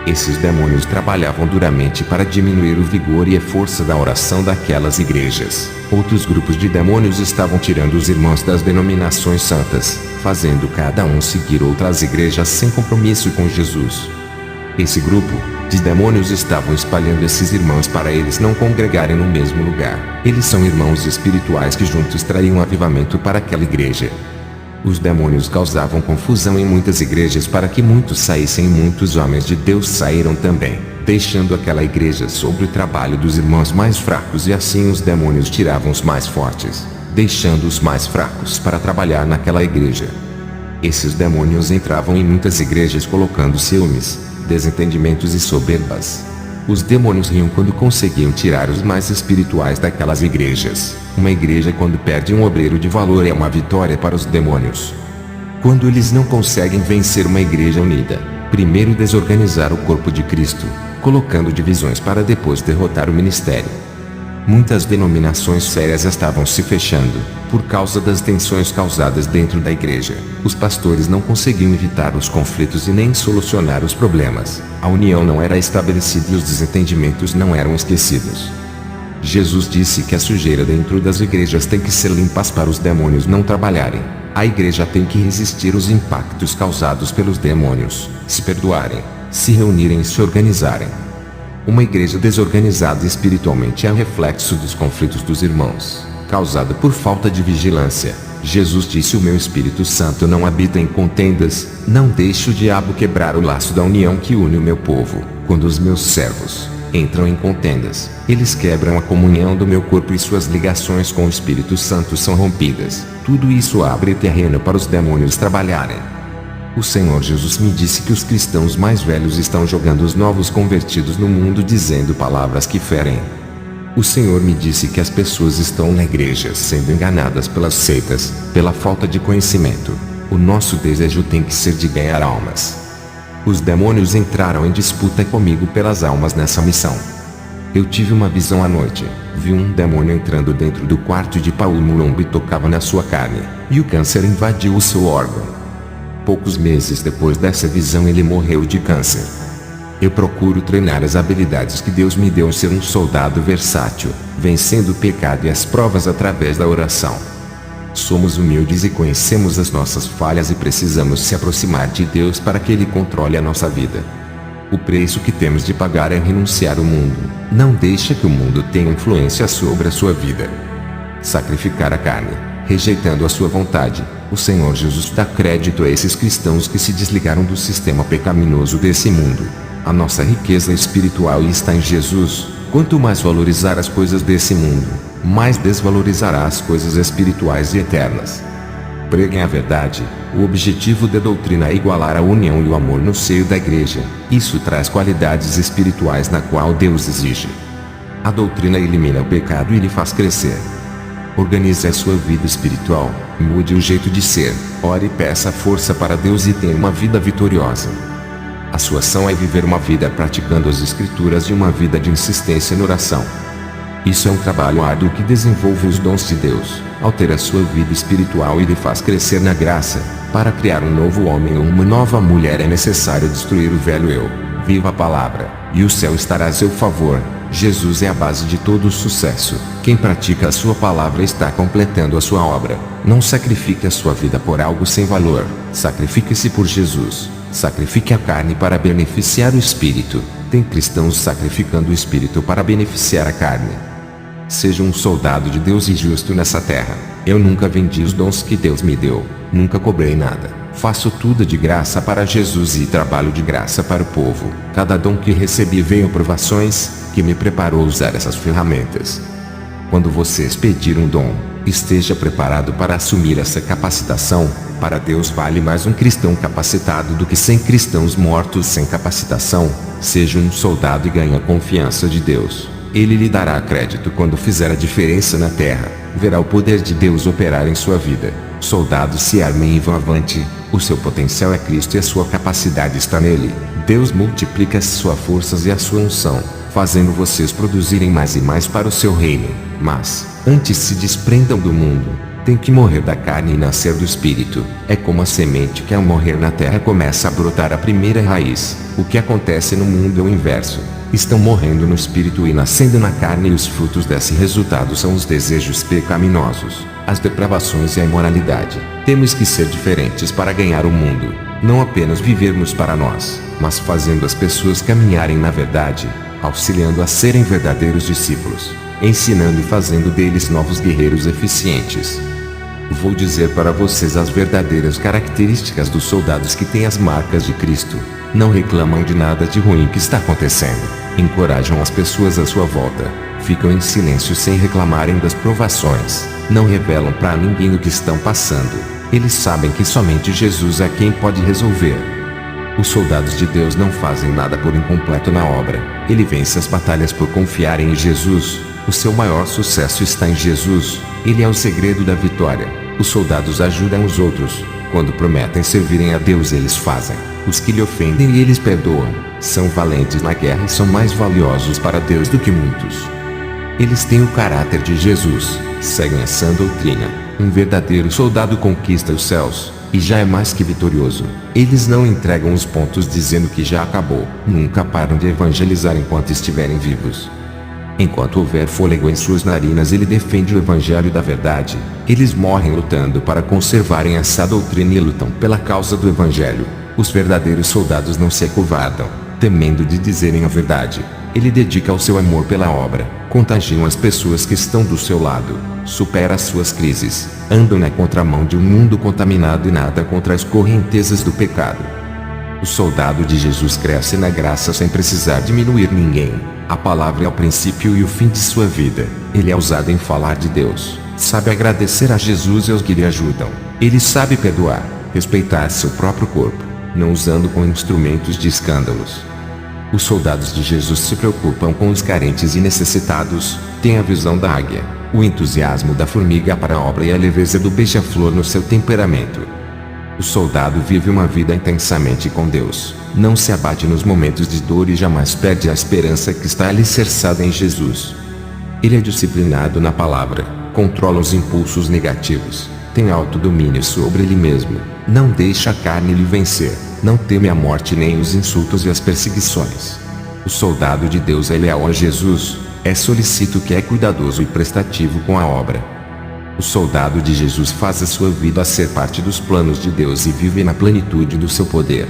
Esses demônios trabalhavam duramente para diminuir o vigor e a força da oração daquelas igrejas. Outros grupos de demônios estavam tirando os irmãos das denominações santas, fazendo cada um seguir outras igrejas sem compromisso com Jesus. Esse grupo de demônios estavam espalhando esses irmãos para eles não congregarem no mesmo lugar. Eles são irmãos espirituais que juntos trariam avivamento para aquela igreja. Os demônios causavam confusão em muitas igrejas para que muitos saíssem, e muitos homens de Deus saíram também, deixando aquela igreja sob o trabalho dos irmãos mais fracos, e assim os demônios tiravam os mais fortes, deixando os mais fracos para trabalhar naquela igreja. Esses demônios entravam em muitas igrejas colocando ciúmes, desentendimentos e soberbas. Os demônios riam quando conseguiam tirar os mais espirituais daquelas igrejas. Uma igreja quando perde um obreiro de valor é uma vitória para os demônios. Quando eles não conseguem vencer uma igreja unida, primeiro desorganizar o corpo de Cristo, colocando divisões para depois derrotar o ministério. Muitas denominações sérias estavam se fechando, por causa das tensões causadas dentro da igreja. Os pastores não conseguiam evitar os conflitos e nem solucionar os problemas. A união não era estabelecida e os desentendimentos não eram esquecidos. Jesus disse que a sujeira dentro das igrejas tem que ser limpas para os demônios não trabalharem. A igreja tem que resistir aos impactos causados pelos demônios, se perdoarem, se reunirem e se organizarem. Uma igreja desorganizada espiritualmente é o reflexo dos conflitos dos irmãos, causado por falta de vigilância. Jesus disse: o meu Espírito Santo não habita em contendas, não deixe o diabo quebrar o laço da união que une o meu povo. Quando os meus servos entram em contendas, eles quebram a comunhão do meu corpo e suas ligações com o Espírito Santo são rompidas. Tudo isso abre terreno para os demônios trabalharem. O Senhor Jesus me disse que os cristãos mais velhos estão jogando os novos convertidos no mundo dizendo palavras que ferem. O Senhor me disse que as pessoas estão na igreja sendo enganadas pelas seitas, pela falta de conhecimento. O nosso desejo tem que ser de ganhar almas. Os demônios entraram em disputa comigo pelas almas nessa missão. Eu tive uma visão à noite. Vi um demônio entrando dentro do quarto de Paulo Mulumbo e tocava na sua carne, e o câncer invadiu o seu órgão. Poucos meses depois dessa visão ele morreu de câncer. Eu procuro treinar as habilidades que Deus me deu em ser um soldado versátil, vencendo o pecado e as provas através da oração. Somos humildes e conhecemos as nossas falhas e precisamos se aproximar de Deus para que Ele controle a nossa vida. O preço que temos de pagar é renunciar ao mundo. Não deixe que o mundo tenha influência sobre a sua vida. Sacrificar a carne, rejeitando a sua vontade. O Senhor Jesus dá crédito a esses cristãos que se desligaram do sistema pecaminoso desse mundo. A nossa riqueza espiritual está em Jesus. Quanto mais valorizar as coisas desse mundo, mais desvalorizará as coisas espirituais e eternas. Preguem a verdade. O objetivo da doutrina é igualar a união e o amor no seio da igreja. Isso traz qualidades espirituais na qual Deus exige. A doutrina elimina o pecado e lhe faz crescer. Organize a sua vida espiritual, mude o jeito de ser, ore e peça força para Deus e tenha uma vida vitoriosa. A sua ação é viver uma vida praticando as Escrituras e uma vida de insistência na oração. Isso é um trabalho árduo que desenvolve os dons de Deus, altera a sua vida espiritual e lhe faz crescer na graça. Para criar um novo homem ou uma nova mulher é necessário destruir o velho eu. Viva a palavra, e o céu estará a seu favor. Jesus é a base de todo o sucesso. Quem pratica a sua palavra está completando a sua obra. Não sacrifique a sua vida por algo sem valor. Sacrifique-se por Jesus. Sacrifique a carne para beneficiar o espírito. Tem cristãos sacrificando o espírito para beneficiar a carne. Seja um soldado de Deus e justo nessa terra. Eu nunca vendi os dons que Deus me deu. Nunca cobrei nada. Faço tudo de graça para Jesus e trabalho de graça para o povo. Cada dom que recebi veio provações, que me preparou a usar essas ferramentas. Quando vocês pedirem um dom, esteja preparado para assumir essa capacitação. Para Deus vale mais um cristão capacitado do que 100 cristãos mortos sem capacitação. Seja um soldado e ganhe a confiança de Deus. Ele lhe dará crédito quando fizer a diferença na terra. Verá o poder de Deus operar em sua vida. Soldados se armem e vão avante. O seu potencial é Cristo e a sua capacidade está nele. Deus multiplica as suas forças e a sua unção, fazendo vocês produzirem mais e mais para o seu reino. Mas, antes se desprendam do mundo. Tem que morrer da carne e nascer do espírito. É como a semente que ao morrer na terra começa a brotar a primeira raiz. O que acontece no mundo é o inverso. Estão morrendo no espírito e nascendo na carne, e os frutos desse resultado são os desejos pecaminosos, as depravações e a imoralidade. Temos que ser diferentes para ganhar o mundo. Não apenas vivermos para nós, mas fazendo as pessoas caminharem na verdade, auxiliando a serem verdadeiros discípulos, ensinando e fazendo deles novos guerreiros eficientes. Vou dizer para vocês as verdadeiras características dos soldados que têm as marcas de Cristo. Não reclamam de nada de ruim que está acontecendo. Encorajam as pessoas à sua volta. Ficam em silêncio sem reclamarem das provações. Não revelam para ninguém o que estão passando. Eles sabem que somente Jesus é quem pode resolver. Os soldados de Deus não fazem nada por incompleto na obra. Ele vence as batalhas por confiarem em Jesus. O seu maior sucesso está em Jesus. Ele é o segredo da vitória. Os soldados ajudam os outros. Quando prometem servirem a Deus, eles fazem. Os que lhe ofendem, eles perdoam. São valentes na guerra e são mais valiosos para Deus do que muitos. Eles têm o caráter de Jesus, seguem a sã doutrina. Um verdadeiro soldado conquista os céus, e já é mais que vitorioso. Eles não entregam os pontos dizendo que já acabou. Nunca param de evangelizar enquanto estiverem vivos. Enquanto houver fôlego em suas narinas, ele defende o evangelho da verdade. Eles morrem lutando para conservarem essa doutrina e lutam pela causa do evangelho. Os verdadeiros soldados não se acovardam, temendo de dizerem a verdade. Ele dedica o seu amor pela obra, contagiam as pessoas que estão do seu lado, supera as suas crises, andam na contramão de um mundo contaminado e nada contra as correntezas do pecado. O soldado de Jesus cresce na graça sem precisar diminuir ninguém. A palavra é o princípio e o fim de sua vida. Ele é usado em falar de Deus, sabe agradecer a Jesus e aos que lhe ajudam. Ele sabe perdoar, respeitar seu próprio corpo, não usando com instrumentos de escândalos. Os soldados de Jesus se preocupam com os carentes e necessitados, têm a visão da águia, o entusiasmo da formiga para a obra e a leveza do beija-flor no seu temperamento. O soldado vive uma vida intensamente com Deus, não se abate nos momentos de dor e jamais perde a esperança que está alicerçada em Jesus. Ele é disciplinado na palavra, controla os impulsos negativos, tem autodomínio sobre ele mesmo, não deixa a carne lhe vencer, não teme a morte nem os insultos e as perseguições. O soldado de Deus é leal a Jesus, é solicito que é cuidadoso e prestativo com a obra. O soldado de Jesus faz a sua vida ser parte dos planos de Deus e vive na plenitude do seu poder.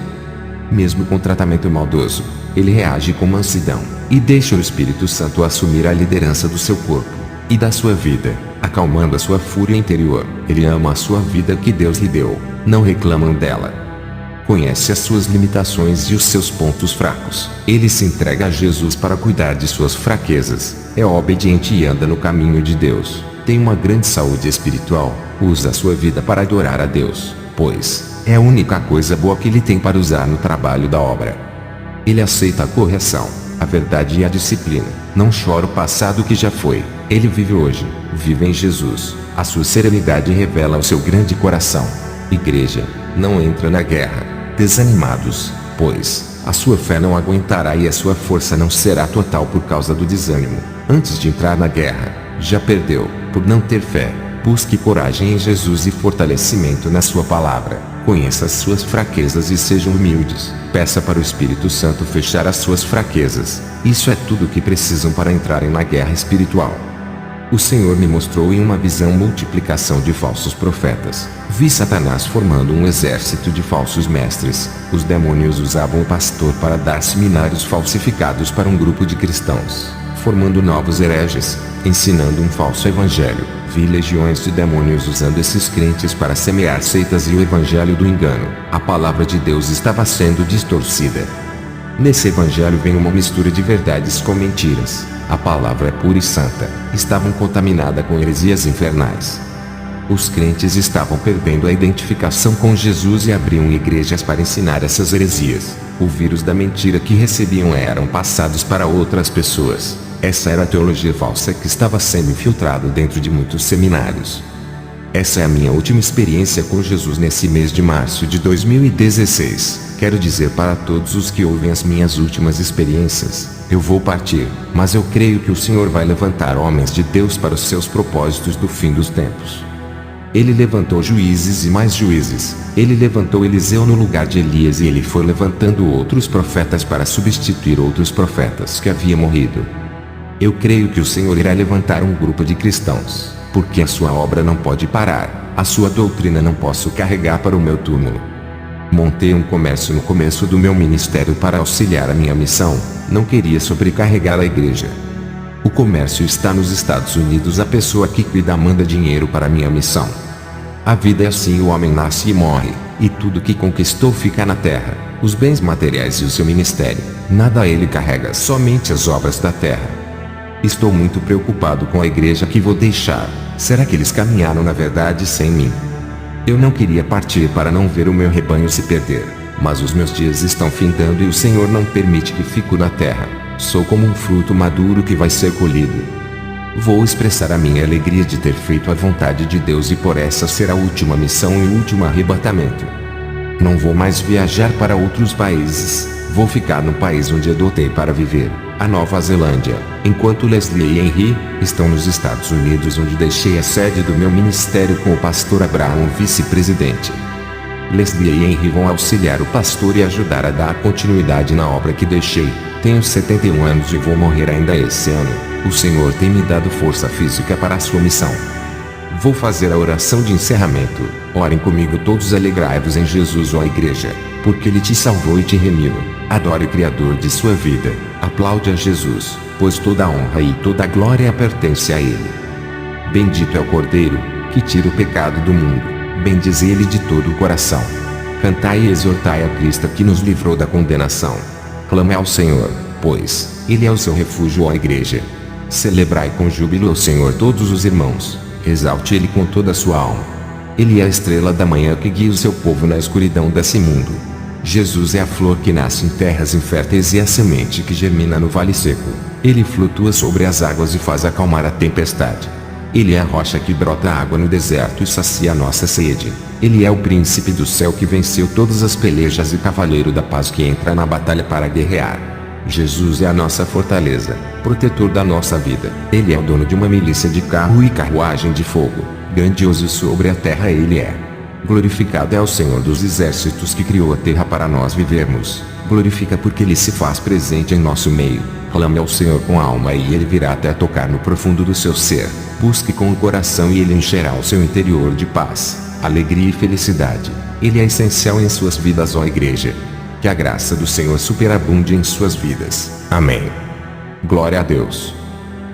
Mesmo com tratamento maldoso, ele reage com mansidão, e deixa o Espírito Santo assumir a liderança do seu corpo e da sua vida, acalmando a sua fúria interior. Ele ama a sua vida que Deus lhe deu, não reclamam dela. Conhece as suas limitações e os seus pontos fracos. Ele se entrega a Jesus para cuidar de suas fraquezas, é obediente e anda no caminho de Deus. Tem uma grande saúde espiritual, usa a sua vida para adorar a Deus, pois é a única coisa boa que ele tem para usar no trabalho da obra. Ele aceita a correção, a verdade e a disciplina, não chora o passado que já foi, ele vive hoje, vive em Jesus. A sua serenidade revela o seu grande coração. Igreja, não entra na guerra desanimados, pois a sua fé não aguentará e a sua força não será total por causa do desânimo. Antes de entrar na guerra, já perdeu, por não ter fé. Busque coragem em Jesus e fortalecimento na sua palavra. Conheça as suas fraquezas e sejam humildes. Peça para o Espírito Santo fechar as suas fraquezas. Isso é tudo o que precisam para entrarem na guerra espiritual. O Senhor me mostrou em uma visão multiplicação de falsos profetas. Vi Satanás formando um exército de falsos mestres. Os demônios usavam o pastor para dar seminários falsificados para um grupo de cristãos, formando novos hereges, ensinando um falso evangelho. Vi legiões de demônios usando esses crentes para semear seitas e o evangelho do engano. A palavra de Deus estava sendo distorcida. Nesse evangelho vem uma mistura de verdades com mentiras. A palavra é pura e santa, estavam contaminada com heresias infernais. Os crentes estavam perdendo a identificação com Jesus e abriam igrejas para ensinar essas heresias. O vírus da mentira que recebiam eram passados para outras pessoas. Essa era a teologia falsa que estava sendo infiltrada dentro de muitos seminários. Essa é a minha última experiência com Jesus nesse mês de março de 2016. Quero dizer para todos os que ouvem as minhas últimas experiências, eu vou partir, mas eu creio que o Senhor vai levantar homens de Deus para os seus propósitos do fim dos tempos. Ele levantou juízes e mais juízes. Ele levantou Eliseu no lugar de Elias e ele foi levantando outros profetas para substituir outros profetas que haviam morrido. Eu creio que o Senhor irá levantar um grupo de cristãos, porque a sua obra não pode parar, a sua doutrina não posso carregar para o meu túmulo. Montei um comércio no começo do meu ministério para auxiliar a minha missão, não queria sobrecarregar a igreja. O comércio está nos Estados Unidos, a pessoa que cuida manda dinheiro para a minha missão. A vida é assim, o homem nasce e morre, e tudo que conquistou fica na terra, os bens materiais e o seu ministério, nada ele carrega, somente as obras da terra. Estou muito preocupado com a igreja que vou deixar, será que eles caminharam na verdade sem mim? Eu não queria partir para não ver o meu rebanho se perder. mas os meus dias estão findando e o Senhor não permite que fico na terra. Sou como um fruto maduro que vai ser colhido. Vou expressar a minha alegria de ter feito a vontade de Deus e por essa ser a última missão e o último arrebatamento. Não vou mais viajar para outros países, vou ficar no país onde adotei para viver, a Nova Zelândia, enquanto Leslie e Henry estão nos Estados Unidos, onde deixei a sede do meu ministério com o pastor Abraham, vice-presidente. Leslie e Henry vão auxiliar o pastor e ajudar a dar continuidade na obra que deixei. Tenho 71 anos e vou morrer ainda esse ano. O Senhor tem me dado força física para a sua missão. Vou fazer a oração de encerramento. Orem comigo todos, alegrai-vos em Jesus, ó igreja, porque Ele te salvou e te remiu. Adore o Criador de sua vida. Aplaude a Jesus, pois toda a honra e toda a glória pertence a Ele. Bendito é o Cordeiro, que tira o pecado do mundo. Bendize Ele de todo o coração. Cantai e exortai a Cristo que nos livrou da condenação. Clame ao Senhor, pois Ele é o seu refúgio, ó igreja. Celebrai com júbilo ao Senhor todos os irmãos. Exalte Ele com toda a sua alma. Ele é a estrela da manhã que guia o seu povo na escuridão desse mundo. Jesus é a flor que nasce em terras inférteis e a semente que germina no vale seco. Ele flutua sobre as águas e faz acalmar a tempestade. Ele é a rocha que brota água no deserto e sacia a nossa sede. Ele é o príncipe do céu que venceu todas as pelejas e cavaleiro da paz que entra na batalha para guerrear. Jesus é a nossa fortaleza, protetor da nossa vida. Ele é o dono de uma milícia de carro e carruagem de fogo. Grandioso sobre a terra Ele é. Glorificado é o Senhor dos exércitos que criou a terra para nós vivermos. Glorifica porque Ele se faz presente em nosso meio. Clame ao Senhor com a alma e Ele virá até tocar no profundo do seu ser. Busque com o coração e Ele encherá o seu interior de paz, alegria e felicidade. Ele é essencial em suas vidas, ó igreja. Que a graça do Senhor superabunde em suas vidas. Amém. Glória a Deus.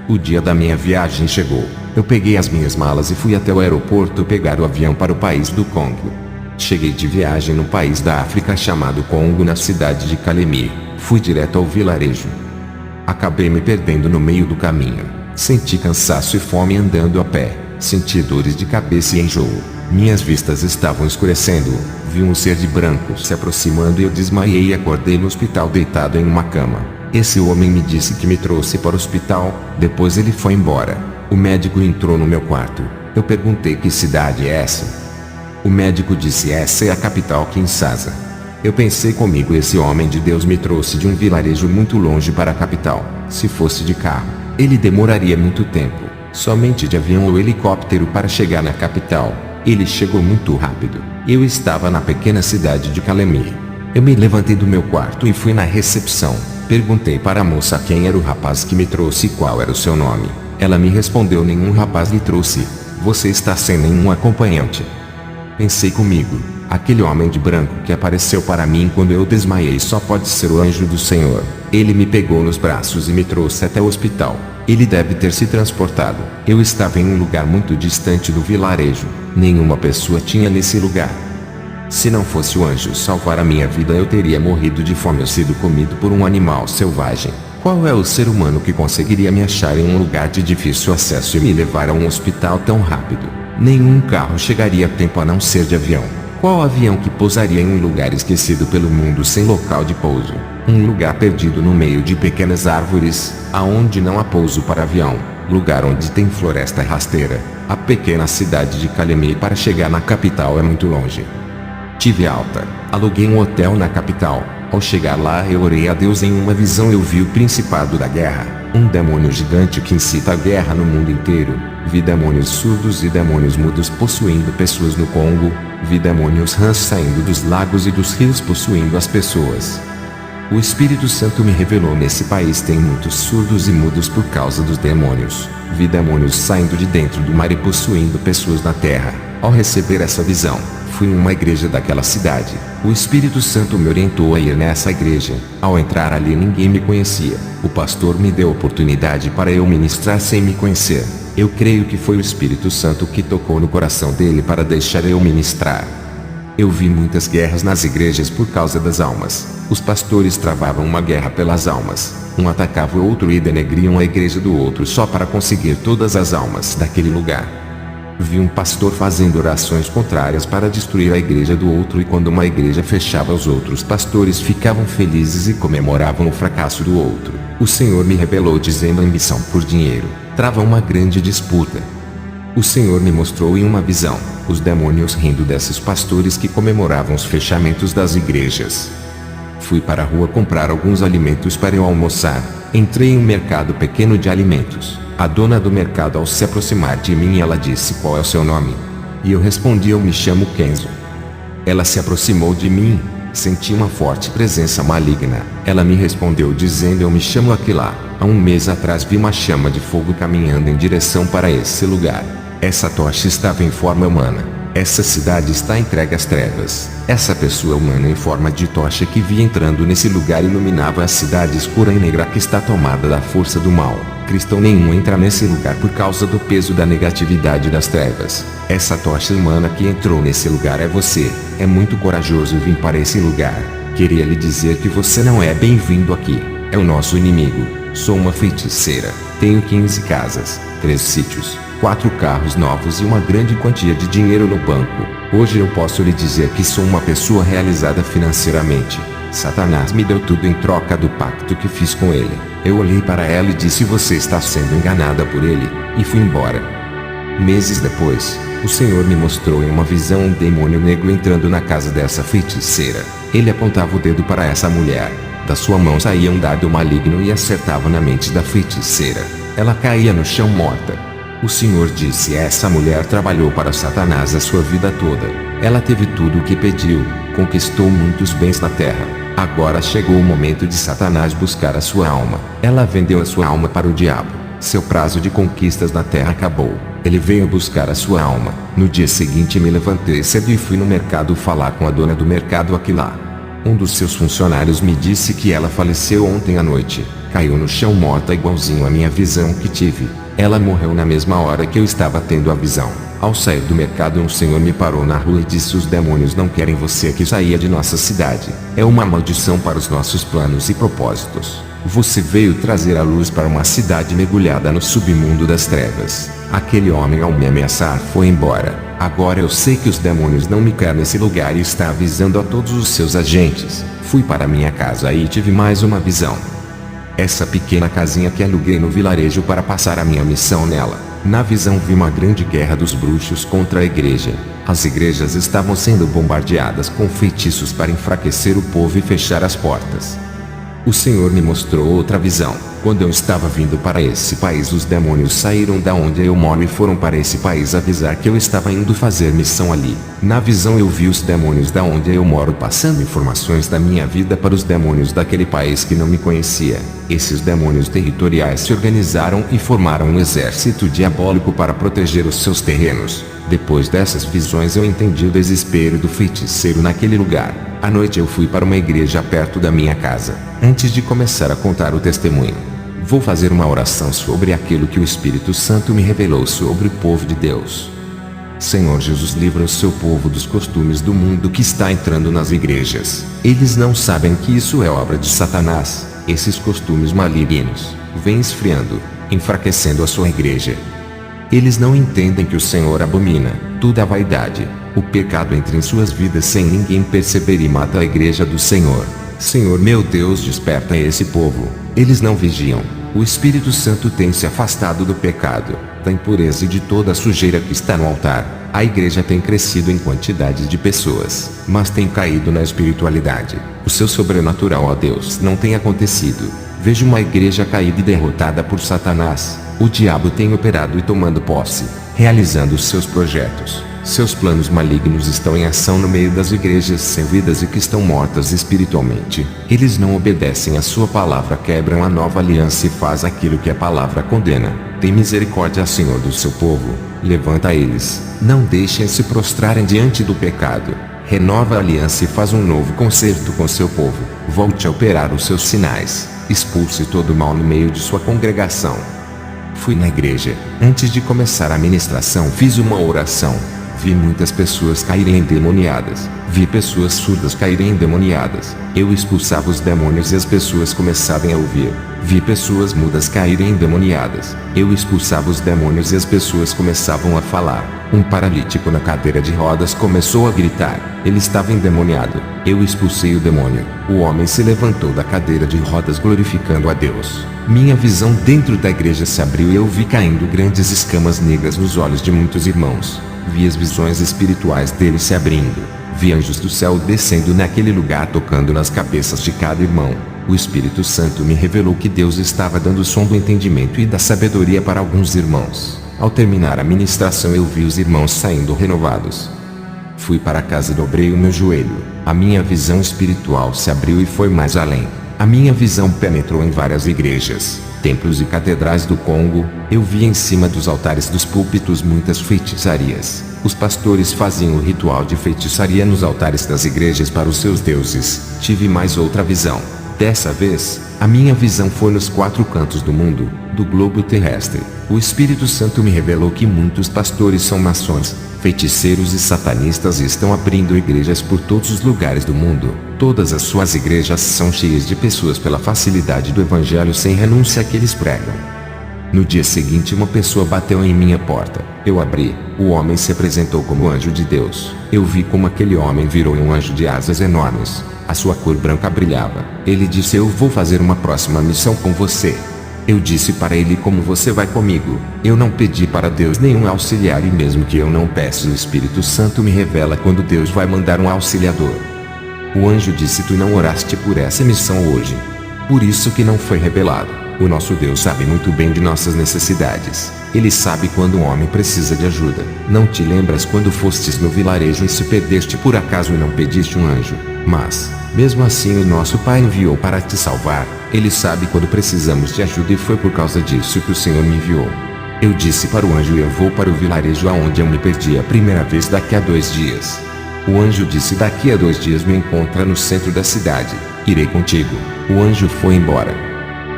O dia da minha viagem chegou. Eu peguei as minhas malas e fui até o aeroporto pegar o avião para o país do Congo. Cheguei de viagem no país da África chamado Congo, na cidade de Kalemie. Fui direto ao vilarejo. Acabei me perdendo no meio do caminho. Senti cansaço e fome andando a pé. Senti dores de cabeça e enjoo. Minhas vistas estavam escurecendo. Vi um ser de branco se aproximando e eu desmaiei e acordei no hospital deitado em uma cama. Esse homem me disse que me trouxe para o hospital, depois ele foi embora. O médico entrou no meu quarto. Eu perguntei que cidade é essa. O médico disse: essa é a capital, Kinshasa. Eu pensei comigo, esse homem de Deus me trouxe de um vilarejo muito longe para a capital. Se fosse de carro, ele demoraria muito tempo. Somente de avião ou helicóptero para chegar na capital. Ele chegou muito rápido. Eu estava na pequena cidade de Kalemie. Eu me levantei do meu quarto e fui na recepção. Perguntei para a moça quem era o rapaz que me trouxe e qual era o seu nome. Ela me respondeu: nenhum rapaz lhe trouxe. Você está sem nenhum acompanhante. Pensei comigo, aquele homem de branco que apareceu para mim quando eu desmaiei só pode ser o anjo do Senhor. Ele me pegou nos braços e me trouxe até o hospital. Ele deve ter se transportado. Eu estava em um lugar muito distante do vilarejo. Nenhuma pessoa tinha nesse lugar. Se não fosse o anjo salvar a minha vida, eu teria morrido de fome ou sido comido por um animal selvagem. Qual é o ser humano que conseguiria me achar em um lugar de difícil acesso e me levar a um hospital tão rápido? Nenhum carro chegaria a tempo a não ser de avião. Qual avião que pousaria em um lugar esquecido pelo mundo sem local de pouso? Um lugar perdido no meio de pequenas árvores, aonde não há pouso para avião. Lugar onde tem floresta rasteira. A pequena cidade de Kalemie para chegar na capital é muito longe. Tive alta. Aluguei um hotel na capital. Ao chegar lá eu orei a Deus. Em uma visão eu vi o Principado da Guerra, um demônio gigante que incita a guerra no mundo inteiro. Vi demônios surdos e demônios mudos possuindo pessoas no Congo. Vi demônios rãs saindo dos lagos e dos rios possuindo as pessoas. O Espírito Santo me revelou: nesse país tem muitos surdos e mudos por causa dos demônios. Vi demônios saindo de dentro do mar e possuindo pessoas na terra. Ao receber essa visão, fui em uma igreja daquela cidade. O Espírito Santo me orientou a ir nessa igreja. Ao entrar ali ninguém me conhecia. O pastor me deu oportunidade para eu ministrar sem me conhecer. Eu creio que foi o Espírito Santo que tocou no coração dele para deixar eu ministrar. Eu vi muitas guerras nas igrejas por causa das almas. Os pastores travavam uma guerra pelas almas. Um atacava o outro e denegriam a igreja do outro só para conseguir todas as almas daquele lugar. Vi um pastor fazendo orações contrárias para destruir a igreja do outro, e quando uma igreja fechava, os outros pastores ficavam felizes e comemoravam o fracasso do outro. O Senhor me revelou dizendo: em missão por dinheiro, trava uma grande disputa. O Senhor me mostrou em uma visão os demônios rindo desses pastores que comemoravam os fechamentos das igrejas. Fui para a rua comprar alguns alimentos para eu almoçar. Entrei em um mercado pequeno de alimentos. A dona do mercado, ao se aproximar de mim, ela disse: qual é o seu nome? E eu respondi: eu me chamo Kenzo. Ela se aproximou de mim. Senti uma forte presença maligna. Ela me respondeu dizendo: eu me chamo Aquila. Há um mês atrás vi uma chama de fogo caminhando em direção para esse lugar. Essa tocha estava em forma humana. Essa cidade está entregue às trevas. Essa pessoa humana em forma de tocha que vi entrando nesse lugar iluminava a cidade escura e negra que está tomada da força do mal. Cristão nenhum entra nesse lugar por causa do peso da negatividade das trevas. Essa tocha humana que entrou nesse lugar é você. É muito corajoso vir para esse lugar. Queria lhe dizer que você não é bem-vindo aqui. É o nosso inimigo. Sou uma feiticeira. Tenho 15 casas, 3 sítios, 4 carros novos e uma grande quantia de dinheiro no banco. Hoje eu posso lhe dizer que sou uma pessoa realizada financeiramente. Satanás me deu tudo em troca do pacto que fiz com ele. Eu olhei para ela e disse: você está sendo enganada por ele, e fui embora. Meses depois, o Senhor me mostrou em uma visão um demônio negro entrando na casa dessa feiticeira. Ele apontava o dedo para essa mulher. Da sua mão saía um dardo maligno e acertava na mente da feiticeira. Ela caía no chão morta. O Senhor disse: essa mulher trabalhou para Satanás a sua vida toda. Ela teve tudo o que pediu, conquistou muitos bens na terra. Agora chegou o momento de Satanás buscar a sua alma. Ela vendeu a sua alma para o diabo. Seu prazo de conquistas na terra acabou. Ele veio buscar a sua alma. No dia seguinte me levantei cedo e fui no mercado falar com a dona do mercado Aquilá. Um dos seus funcionários me disse que ela faleceu ontem à noite. Caiu no chão morta igualzinho à minha visão que tive. Ela morreu na mesma hora que eu estava tendo a visão. Ao sair do mercado, um senhor me parou na rua e disse: os demônios não querem você que saia de nossa cidade. É uma maldição para os nossos planos e propósitos. Você veio trazer a luz para uma cidade mergulhada no submundo das trevas. Aquele homem, ao me ameaçar, foi embora. Agora eu sei que os demônios não me querem nesse lugar e está avisando a todos os seus agentes. Fui para minha casa e tive mais uma visão. Essa pequena casinha que aluguei no vilarejo para passar a minha missão nela. Na visão vi uma grande guerra dos bruxos contra a igreja. As igrejas estavam sendo bombardeadas com feitiços para enfraquecer o povo e fechar as portas. O Senhor me mostrou outra visão. Quando eu estava vindo para esse país, os demônios saíram da onde eu moro e foram para esse país avisar que eu estava indo fazer missão ali. Na visão eu vi os demônios da onde eu moro passando informações da minha vida para os demônios daquele país que não me conhecia. Esses demônios territoriais se organizaram e formaram um exército diabólico para proteger os seus terrenos. Depois dessas visões eu entendi o desespero do feiticeiro naquele lugar. À noite eu fui para uma igreja perto da minha casa. Antes de começar a contar o testemunho, vou fazer uma oração sobre aquilo que o Espírito Santo me revelou sobre o povo de Deus. Senhor Jesus, livra o seu povo dos costumes do mundo que está entrando nas igrejas. Eles não sabem que isso é obra de Satanás. Esses costumes malignos vêm esfriando, enfraquecendo a sua igreja. Eles não entendem que o Senhor abomina toda a vaidade. O pecado entra em suas vidas sem ninguém perceber e mata a igreja do Senhor. Senhor meu Deus, desperta esse povo. Eles não vigiam. O Espírito Santo tem se afastado do pecado, da impureza e de toda a sujeira que está no altar. A igreja tem crescido em quantidade de pessoas, mas tem caído na espiritualidade. O seu sobrenatural a Deus não tem acontecido. Vejo uma igreja caída e derrotada por Satanás. O diabo tem operado e tomando posse, realizando os seus projetos. Seus planos malignos estão em ação no meio das igrejas sem vidas e que estão mortas espiritualmente. Eles não obedecem à sua palavra, quebram a nova aliança e faz aquilo que a palavra condena. Tem misericórdia, Senhor, do seu povo. Levanta eles. Não deixem se prostrarem diante do pecado. Renova a aliança e faz um novo concerto com seu povo. Volte a operar os seus sinais. Expulse todo o mal no meio de sua congregação. Fui na igreja. Antes de começar a ministração, fiz uma oração. Vi muitas pessoas caírem endemoniadas. Vi pessoas surdas caírem endemoniadas. Eu expulsava os demônios e as pessoas começavam a ouvir. Vi pessoas mudas caírem endemoniadas. Eu expulsava os demônios e as pessoas começavam a falar. Um paralítico na cadeira de rodas começou a gritar. Ele estava endemoniado. Eu expulsei o demônio. O homem se levantou da cadeira de rodas glorificando a Deus. Minha visão dentro da igreja se abriu e eu vi caindo grandes escamas negras nos olhos de muitos irmãos. Vi as visões espirituais deles se abrindo. Vi anjos do céu descendo naquele lugar tocando nas cabeças de cada irmão. O Espírito Santo me revelou que Deus estava dando o som do entendimento e da sabedoria para alguns irmãos. Ao terminar a ministração eu vi os irmãos saindo renovados. Fui para casa e dobrei o meu joelho. A minha visão espiritual se abriu e foi mais além. A minha visão penetrou em várias igrejas, templos e catedrais do Congo. Eu vi em cima dos altares dos púlpitos muitas feitiçarias. Os pastores faziam o ritual de feitiçaria nos altares das igrejas para os seus deuses. Tive mais outra visão. Dessa vez, a minha visão foi nos 4 cantos do mundo, do globo terrestre. O Espírito Santo me revelou que muitos pastores são maçons, feiticeiros e satanistas e estão abrindo igrejas por todos os lugares do mundo. Todas as suas igrejas são cheias de pessoas pela facilidade do evangelho sem renúncia que eles pregam. No dia seguinte uma pessoa bateu em minha porta. Eu abri. O homem se apresentou como anjo de Deus. Eu vi como aquele homem virou um anjo de asas enormes. A sua cor branca brilhava. Ele disse: eu vou fazer uma próxima missão com você. Eu disse para ele: como você vai comigo? Eu não pedi para Deus nenhum auxiliar e mesmo que eu não peça, o Espírito Santo me revela quando Deus vai mandar um auxiliador. O anjo disse: tu não oraste por essa missão hoje. Por isso que não foi revelado. O nosso Deus sabe muito bem de nossas necessidades. Ele sabe quando um homem precisa de ajuda. Não te lembras quando fostes no vilarejo e se perdeste por acaso e não pediste um anjo? Mas, mesmo assim o nosso Pai enviou para te salvar. Ele sabe quando precisamos de ajuda e foi por causa disso que o Senhor me enviou. Eu disse para o anjo: eu vou para o vilarejo aonde eu me perdi a primeira vez daqui a 2 dias. O anjo disse: daqui a 2 dias me encontra no centro da cidade. Irei contigo. O anjo foi embora.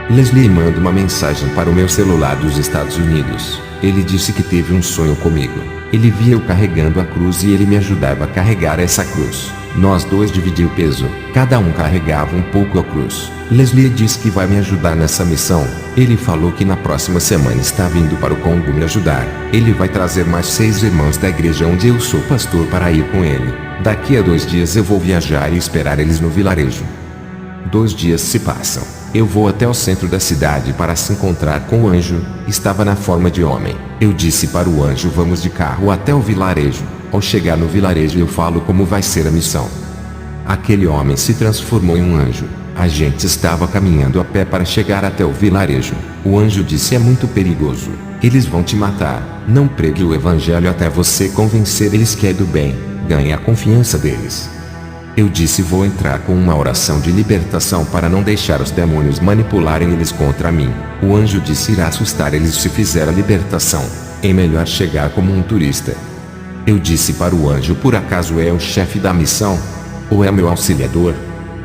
Leslie manda uma mensagem para o meu celular dos Estados Unidos. Ele disse que teve um sonho comigo. Ele via eu carregando a cruz e ele me ajudava a carregar essa cruz. Nós dois dividimos o peso. Cada um carregava um pouco a cruz. Leslie disse que vai me ajudar nessa missão. Ele falou que na próxima semana está vindo para o Congo me ajudar. Ele vai trazer mais 6 irmãos da igreja onde eu sou pastor para ir com ele. Daqui a 2 dias eu vou viajar e esperar eles no vilarejo. 2 dias se passam. Eu vou até o centro da cidade para se encontrar com o anjo. Estava na forma de homem. Eu disse para o anjo: vamos de carro até o vilarejo. Ao chegar no vilarejo eu falo como vai ser a missão. Aquele homem se transformou em um anjo. A gente estava caminhando a pé para chegar até o vilarejo. O anjo disse: é muito perigoso. Eles vão te matar. Não pregue o evangelho até você convencer eles que é do bem. Ganhe a confiança deles. Eu disse: vou entrar com uma oração de libertação para não deixar os demônios manipularem eles contra mim. O anjo disse: irá assustar eles se fizer a libertação. É melhor chegar como um turista. Eu disse para o anjo: por acaso é o chefe da missão? Ou é meu auxiliador?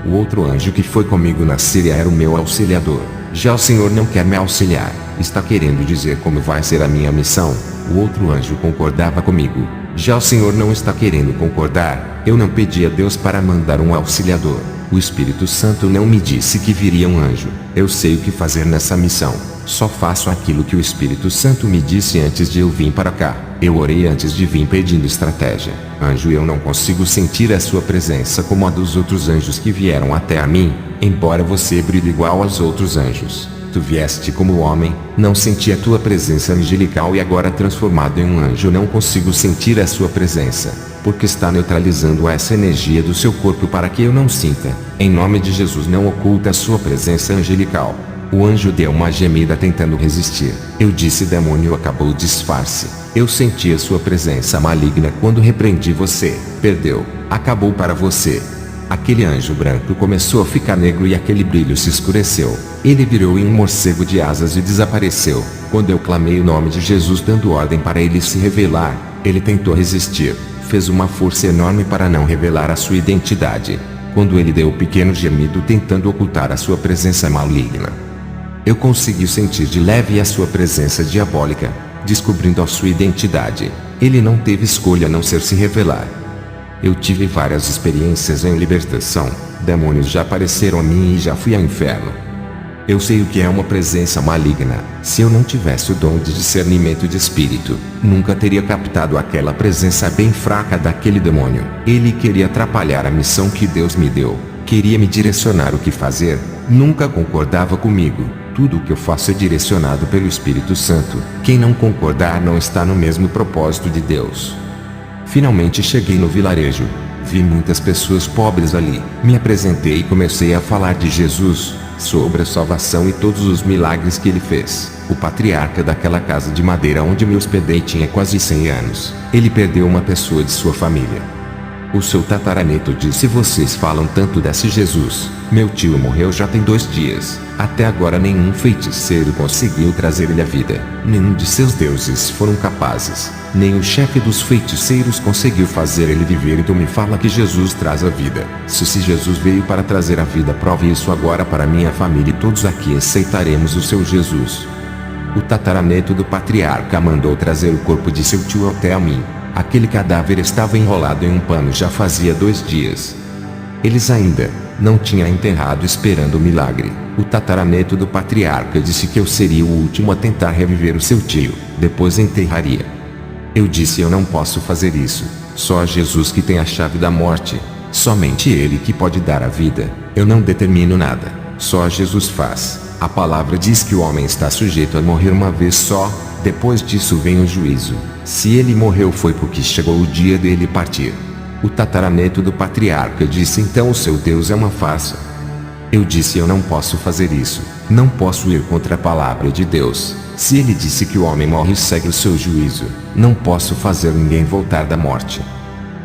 O outro anjo que foi comigo na Síria era o meu auxiliador. Já o Senhor não quer me auxiliar. Está querendo dizer como vai ser a minha missão? O outro anjo concordava comigo. Já o Senhor não está querendo concordar. Eu não pedi a Deus para mandar um auxiliador. O Espírito Santo não me disse que viria um anjo. Eu sei o que fazer nessa missão. Só faço aquilo que o Espírito Santo me disse antes de eu vir para cá. Eu orei antes de vir pedindo estratégia. Anjo, eu não consigo sentir a sua presença como a dos outros anjos que vieram até a mim, embora você brilhe igual aos outros anjos. Tu vieste como homem, não senti a tua presença angelical e agora transformado em um anjo não consigo sentir a sua presença, porque está neutralizando essa energia do seu corpo para que eu não sinta. Em nome de Jesus, não oculta a sua presença angelical. O anjo deu uma gemida tentando resistir. Eu disse: demônio, acabou o disfarce. Eu senti a sua presença maligna quando repreendi você. Perdeu. Acabou para você. Aquele anjo branco começou a ficar negro e aquele brilho se escureceu. Ele virou em um morcego de asas e desapareceu. Quando eu clamei o nome de Jesus dando ordem para ele se revelar, ele tentou resistir. Fez uma força enorme para não revelar a sua identidade. Quando ele deu um pequeno gemido tentando ocultar a sua presença maligna, eu consegui sentir de leve a sua presença diabólica, descobrindo a sua identidade. Ele não teve escolha a não ser se revelar. Eu tive várias experiências em libertação. Demônios já apareceram a mim e já fui ao inferno. Eu sei o que é uma presença maligna. Se eu não tivesse o dom de discernimento de espírito, nunca teria captado aquela presença bem fraca daquele demônio. Ele queria atrapalhar a missão que Deus me deu. Queria me direcionar o que fazer. Nunca concordava comigo. Tudo o que eu faço é direcionado pelo Espírito Santo. Quem não concordar não está no mesmo propósito de Deus. Finalmente cheguei no vilarejo. Vi muitas pessoas pobres ali. Me apresentei e comecei a falar de Jesus, sobre a salvação e todos os milagres que ele fez. O patriarca daquela casa de madeira onde me hospedei tinha quase 100 anos. Ele perdeu uma pessoa de sua família. O seu tataraneto disse: vocês falam tanto desse Jesus. Meu tio morreu já tem 2 dias. Até agora nenhum feiticeiro conseguiu trazer ele à vida. Nenhum de seus deuses foram capazes. Nem o chefe dos feiticeiros conseguiu fazer ele viver. Então me fala que Jesus traz a vida. Se Jesus veio para trazer a vida, prove isso agora para minha família e todos aqui aceitaremos o seu Jesus. O tataraneto do patriarca mandou trazer o corpo de seu tio até a mim. Aquele cadáver estava enrolado em um pano já fazia 2 dias. Eles ainda não tinham enterrado esperando o milagre. O tataraneto do patriarca disse que eu seria o último a tentar reviver o seu tio, depois enterraria. Eu disse: eu não posso fazer isso. Só Jesus que tem a chave da morte. Somente ele que pode dar a vida. Eu não determino nada. Só Jesus faz. A palavra diz que o homem está sujeito a morrer uma vez só. Depois disso vem o juízo. Se ele morreu foi porque chegou o dia dele partir. O tataraneto do patriarca disse: então o seu Deus é uma farsa. Eu disse: eu não posso fazer isso. Não posso ir contra a palavra de Deus. Se ele disse que o homem morre e segue o seu juízo, não posso fazer ninguém voltar da morte.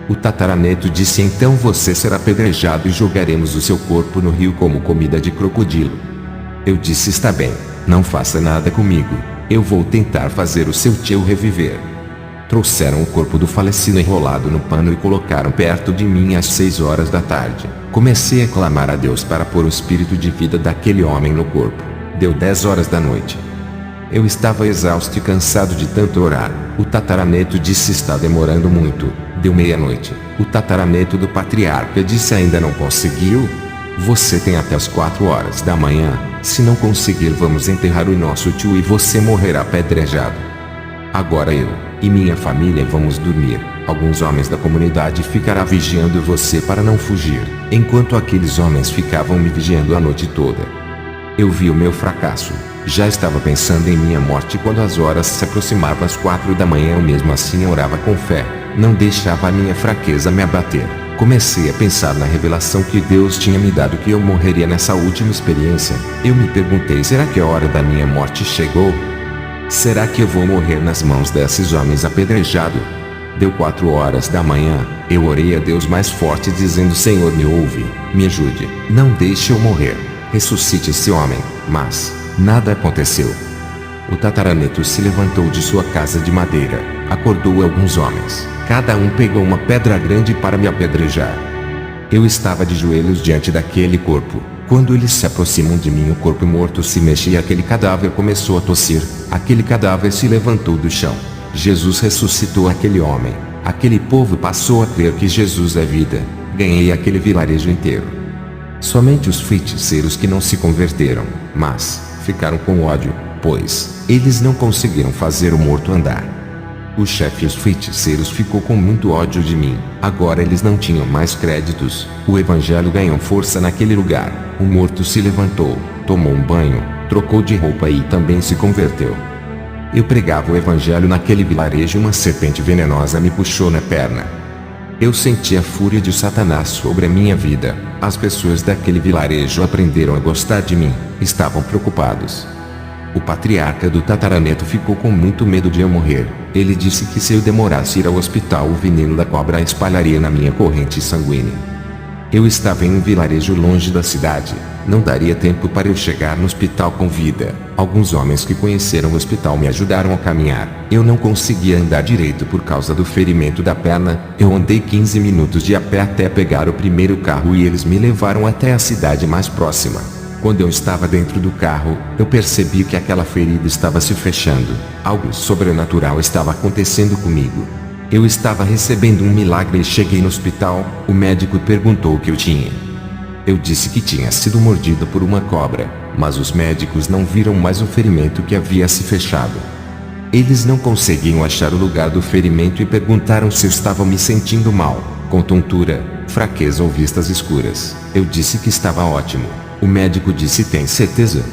O tataraneto disse: então você será apedrejado e jogaremos o seu corpo no rio como comida de crocodilo. Eu disse: está bem, não faça nada comigo. Eu vou tentar fazer o seu tio reviver. Trouxeram o corpo do falecido enrolado no pano e colocaram perto de mim às 6 horas da tarde. Comecei a clamar a Deus para pôr o espírito de vida daquele homem no corpo. Deu 10 horas da noite. Eu estava exausto e cansado de tanto orar. O tataraneto disse: está demorando muito. Deu meia-noite. O tataraneto do patriarca disse: ainda não conseguiu? Você tem até as 4 horas da manhã. Se não conseguir, vamos enterrar o nosso tio e você morrerá apedrejado. Agora eu e minha família vamos dormir. Alguns homens da comunidade ficarão vigiando você para não fugir, enquanto aqueles homens ficavam me vigiando a noite toda. Eu vi o meu fracasso. Já estava pensando em minha morte quando as horas se aproximavam. Às 4 da manhã eu mesmo assim orava com fé. Não deixava a minha fraqueza me abater. Comecei a pensar na revelação que Deus tinha me dado que eu morreria nessa última experiência. Eu me perguntei: será que a hora da minha morte chegou? Será que eu vou morrer nas mãos desses homens apedrejado? Deu 4 horas da manhã. Eu orei a Deus mais forte dizendo: Senhor, me ouve, me ajude, não deixe eu morrer. Ressuscite esse homem. Mas nada aconteceu. O tataraneto se levantou de sua casa de madeira, acordou alguns homens. Cada um pegou uma pedra grande para me apedrejar. Eu estava de joelhos diante daquele corpo. Quando eles se aproximam de mim, o corpo morto se mexe e aquele cadáver começou a tossir. Aquele cadáver se levantou do chão. Jesus ressuscitou aquele homem. Aquele povo passou a crer que Jesus é vida. Ganhei aquele vilarejo inteiro. Somente os feiticeiros que não se converteram, mas ficaram com ódio, pois eles não conseguiram fazer o morto andar. O chefe dos feiticeiros ficou com muito ódio de mim. Agora eles não tinham mais créditos. O evangelho ganhou força naquele lugar. O morto se levantou, tomou um banho, trocou de roupa e também se converteu. Eu pregava o evangelho naquele vilarejo e uma serpente venenosa me puxou na perna. Eu senti a fúria de Satanás sobre a minha vida. As pessoas daquele vilarejo aprenderam a gostar de mim. Estavam preocupados. O patriarca do tataraneto ficou com muito medo de eu morrer. Ele disse que se eu demorasse ir ao hospital, o veneno da cobra espalharia na minha corrente sanguínea. Eu estava em um vilarejo longe da cidade. Não daria tempo para eu chegar no hospital com vida. Alguns homens que conheceram o hospital me ajudaram a caminhar. Eu não conseguia andar direito por causa do ferimento da perna. Eu andei 15 minutos de a pé até pegar o primeiro carro e eles me levaram até a cidade mais próxima. Quando eu estava dentro do carro, eu percebi que aquela ferida estava se fechando. Algo sobrenatural estava acontecendo comigo. Eu estava recebendo um milagre e cheguei no hospital. O médico perguntou o que eu tinha. Eu disse que tinha sido mordido por uma cobra, mas os médicos não viram mais o ferimento que havia se fechado. Eles não conseguiam achar o lugar do ferimento e perguntaram se eu estava me sentindo mal, com tontura, fraqueza ou vistas escuras. Eu disse que estava ótimo. O médico disse: tem certeza?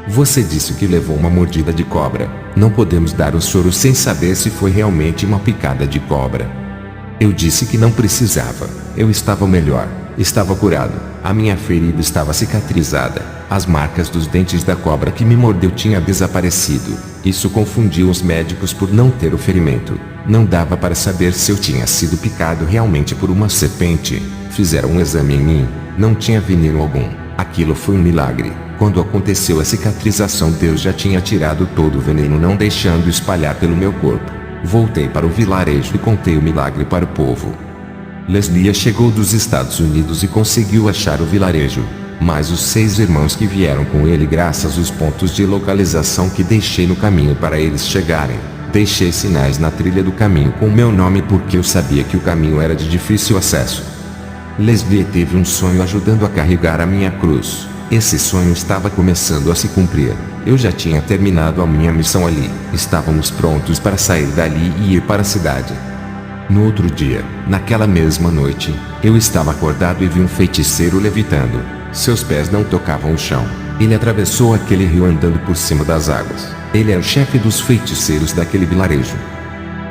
Você disse que levou uma mordida de cobra. Não podemos dar o soro sem saber se foi realmente uma picada de cobra. Eu disse que não precisava. Eu estava melhor. Estava curado. A minha ferida estava cicatrizada. As marcas dos dentes da cobra que me mordeu tinham desaparecido. Isso confundiu os médicos por não ter o ferimento. Não dava para saber se eu tinha sido picado realmente por uma serpente. Fizeram um exame em mim. Não tinha veneno algum. Aquilo foi um milagre. Quando aconteceu a cicatrização, Deus já tinha tirado todo o veneno, não deixando espalhar pelo meu corpo. Voltei para o vilarejo e contei o milagre para o povo. Leslie chegou dos Estados Unidos e conseguiu achar o vilarejo. Mas os 6 irmãos que vieram com ele, graças aos pontos de localização que deixei no caminho para eles chegarem. Deixei sinais na trilha do caminho com o meu nome porque eu sabia que o caminho era de difícil acesso. Leslie teve um sonho ajudando a carregar a minha cruz. Esse sonho estava começando a se cumprir. Eu já tinha terminado a minha missão ali. Estávamos prontos para sair dali e ir para a cidade. No outro dia, naquela mesma noite, eu estava acordado e vi um feiticeiro levitando. Seus pés não tocavam o chão. Ele atravessou aquele rio andando por cima das águas. Ele é o chefe dos feiticeiros daquele vilarejo.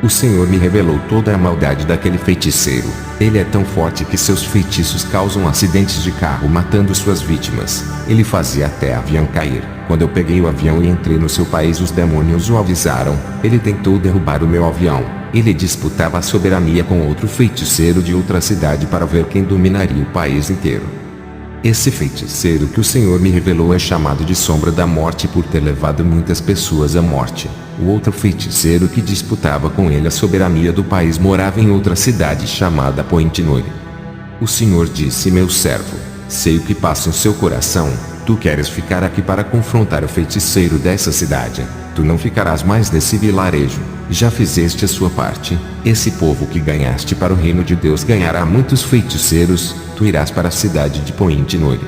O Senhor me revelou toda a maldade daquele feiticeiro. Ele é tão forte que seus feitiços causam acidentes de carro matando suas vítimas. Ele fazia até avião cair. Quando eu peguei o avião e entrei no seu país, os demônios o avisaram. Ele tentou derrubar o meu avião. Ele disputava a soberania com outro feiticeiro de outra cidade para ver quem dominaria o país inteiro. Esse feiticeiro que o Senhor me revelou é chamado de Sombra da Morte por ter levado muitas pessoas à morte. O outro feiticeiro que disputava com ele a soberania do país morava em outra cidade chamada Point Noire. O Senhor disse: meu servo, sei o que passa em seu coração. Tu queres ficar aqui para confrontar o feiticeiro dessa cidade. Tu não ficarás mais nesse vilarejo. Já fizeste a sua parte. Esse povo que ganhaste para o reino de Deus ganhará muitos feiticeiros. Tu irás para a cidade de Point Noire.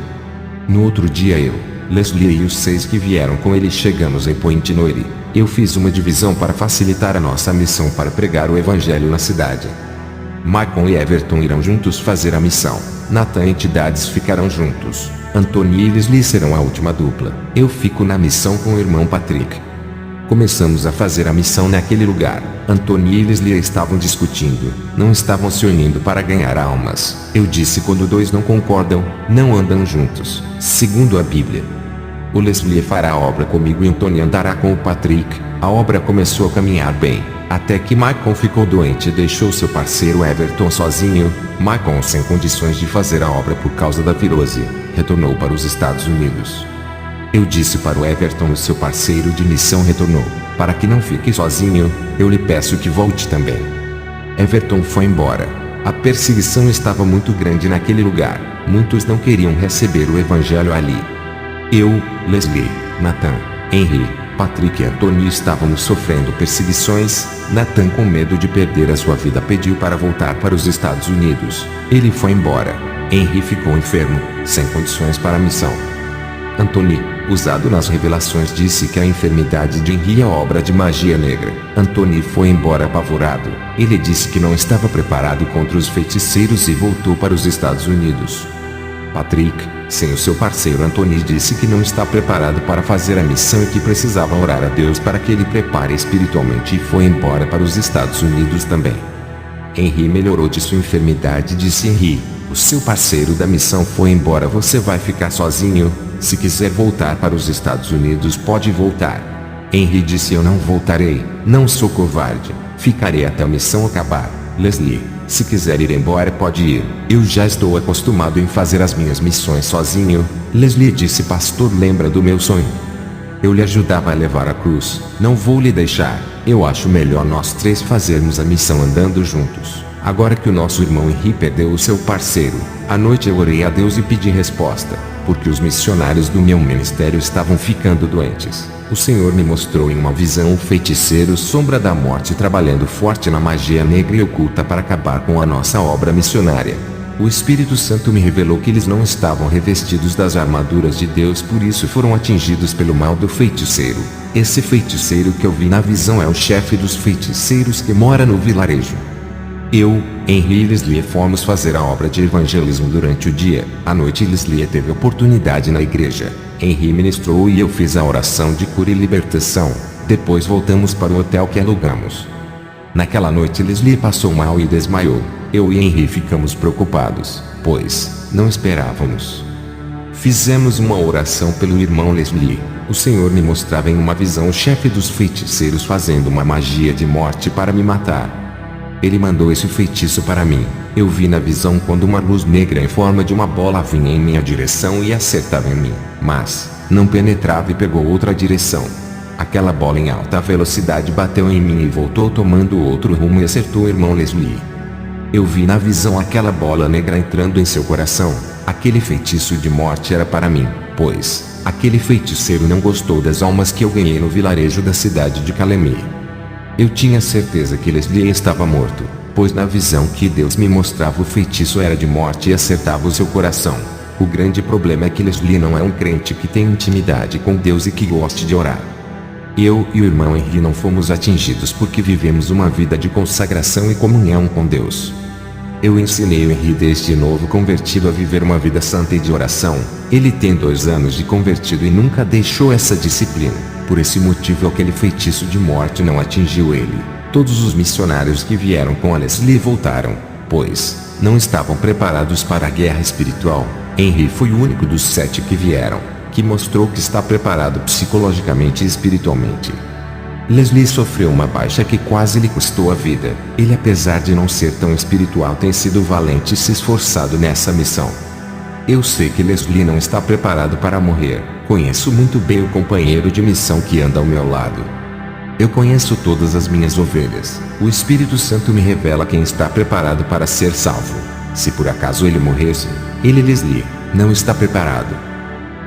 No outro dia eu, Leslie e os 6 que vieram com ele chegamos em Point Noire. Eu fiz uma divisão para facilitar a nossa missão para pregar o evangelho na cidade. Michael e Everton irão juntos fazer a missão. Nathan e Entidades ficarão juntos. Anthony e Leslie serão a última dupla. Eu fico na missão com o irmão Patrick. Começamos a fazer a missão naquele lugar. Anthony e Leslie estavam discutindo. Não estavam se unindo para ganhar almas. Eu disse: quando 2 não concordam, não andam juntos. Segundo a Bíblia. O Leslie fará a obra comigo e Anthony andará com o Patrick. A obra começou a caminhar bem. Até que Michael ficou doente e deixou seu parceiro Everton sozinho. Michael, sem condições de fazer a obra por causa da virose, retornou para os Estados Unidos. Eu disse para o Everton: o seu parceiro de missão retornou. Para que não fique sozinho, eu lhe peço que volte também. Everton foi embora. A perseguição estava muito grande naquele lugar. Muitos não queriam receber o evangelho ali. Eu, Leslie, Nathan, Henry, Patrick e Anthony estávamos sofrendo perseguições. Nathan, com medo de perder a sua vida, pediu para voltar para os Estados Unidos. Ele foi embora. Henry ficou enfermo, sem condições para a missão. Anthony, usado nas revelações, disse que a enfermidade de Henry é obra de magia negra. Anthony foi embora apavorado. Ele disse que não estava preparado contra os feiticeiros e voltou para os Estados Unidos. Patrick, sem o seu parceiro Anthony, disse que não está preparado para fazer a missão e que precisava orar a Deus para que ele prepare espiritualmente, e foi embora para os Estados Unidos também. Henry melhorou de sua enfermidade, disse Henry. O seu parceiro da missão foi embora. Você vai ficar sozinho. Se quiser voltar para os Estados Unidos, pode voltar. Henry disse: eu não voltarei. Não sou covarde. Ficarei até a missão acabar. Leslie, se quiser ir embora, pode ir. Eu já estou acostumado em fazer as minhas missões sozinho. Leslie disse: pastor, lembra do meu sonho? Eu lhe ajudava a levar a cruz. Não vou lhe deixar. Eu acho melhor nós 3 fazermos a missão andando juntos. Agora que o nosso irmão Henry perdeu o seu parceiro, à noite eu orei a Deus e pedi resposta. porque os missionários do meu ministério estavam ficando doentes. O Senhor me mostrou em uma visão o feiticeiro Sombra da Morte trabalhando forte na magia negra e oculta para acabar com a nossa obra missionária. O Espírito Santo me revelou que eles não estavam revestidos das armaduras de Deus, por isso foram atingidos pelo mal do feiticeiro. Esse feiticeiro que eu vi na visão é o chefe dos feiticeiros que mora no vilarejo. Eu, Henry e Leslie fomos fazer a obra de evangelismo durante o dia. À noite Leslie teve oportunidade na igreja. Henry ministrou e eu fiz a oração de cura e libertação. Depois voltamos para o hotel que alugamos. Naquela noite Leslie passou mal e desmaiou. Eu e Henry ficamos preocupados, pois não esperávamos. Fizemos uma oração pelo irmão Leslie. O Senhor me mostrava em uma visão o chefe dos feiticeiros fazendo uma magia de morte para me matar. Ele mandou esse feitiço para mim. Eu vi na visão quando uma luz negra em forma de uma bola vinha em minha direção e acertava em mim, mas não penetrava e pegou outra direção. Aquela bola em alta velocidade bateu em mim e voltou tomando outro rumo e acertou o irmão Leslie. Eu vi na visão aquela bola negra entrando em seu coração. Aquele feitiço de morte era para mim, pois aquele feiticeiro não gostou das almas que eu ganhei no vilarejo da cidade de Calemie. Eu tinha certeza que Leslie estava morto, pois na visão que Deus me mostrava o feitiço era de morte e acertava o seu coração. O grande problema é que Leslie não é um crente que tem intimidade com Deus e que goste de orar. Eu e o irmão Henry não fomos atingidos porque vivemos uma vida de consagração e comunhão com Deus. Eu ensinei o Henry desde novo convertido a viver uma vida santa e de oração. Ele tem 2 anos de convertido e nunca deixou essa disciplina. Por esse motivo aquele feitiço de morte não atingiu ele. Todos os missionários que vieram com a Leslie voltaram, pois não estavam preparados para a guerra espiritual. Henry foi o único dos 7 que vieram que mostrou que está preparado psicologicamente e espiritualmente. Leslie sofreu uma baixa que quase lhe custou a vida. Ele, apesar de não ser tão espiritual, tem sido valente e se esforçado nessa missão. Eu sei que Leslie não está preparado para morrer. Conheço muito bem o companheiro de missão que anda ao meu lado. Eu conheço todas as minhas ovelhas. O Espírito Santo me revela quem está preparado para ser salvo. Se por acaso ele morresse, ele, Leslie, não está preparado.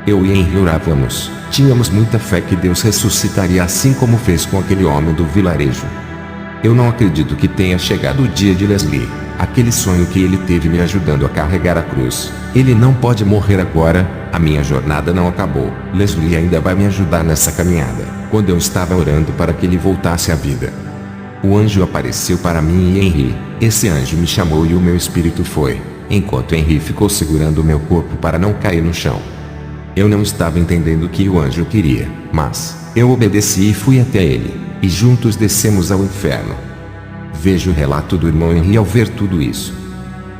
Eu e Henry orávamos, tínhamos muita fé que Deus ressuscitaria assim como fez com aquele homem do vilarejo. Eu não acredito que tenha chegado o dia de Leslie, aquele sonho que ele teve me ajudando a carregar a cruz. Ele não pode morrer agora, a minha jornada não acabou. Leslie ainda vai me ajudar nessa caminhada. Quando eu estava orando para que ele voltasse à vida, o anjo apareceu para mim e Henry. Esse anjo me chamou e o meu espírito foi, enquanto Henry ficou segurando o meu corpo para não cair no chão. Eu não estava entendendo o que o anjo queria, mas eu obedeci e fui até ele, e juntos descemos ao inferno. Vejo o relato do irmão Henry ao ver tudo isso.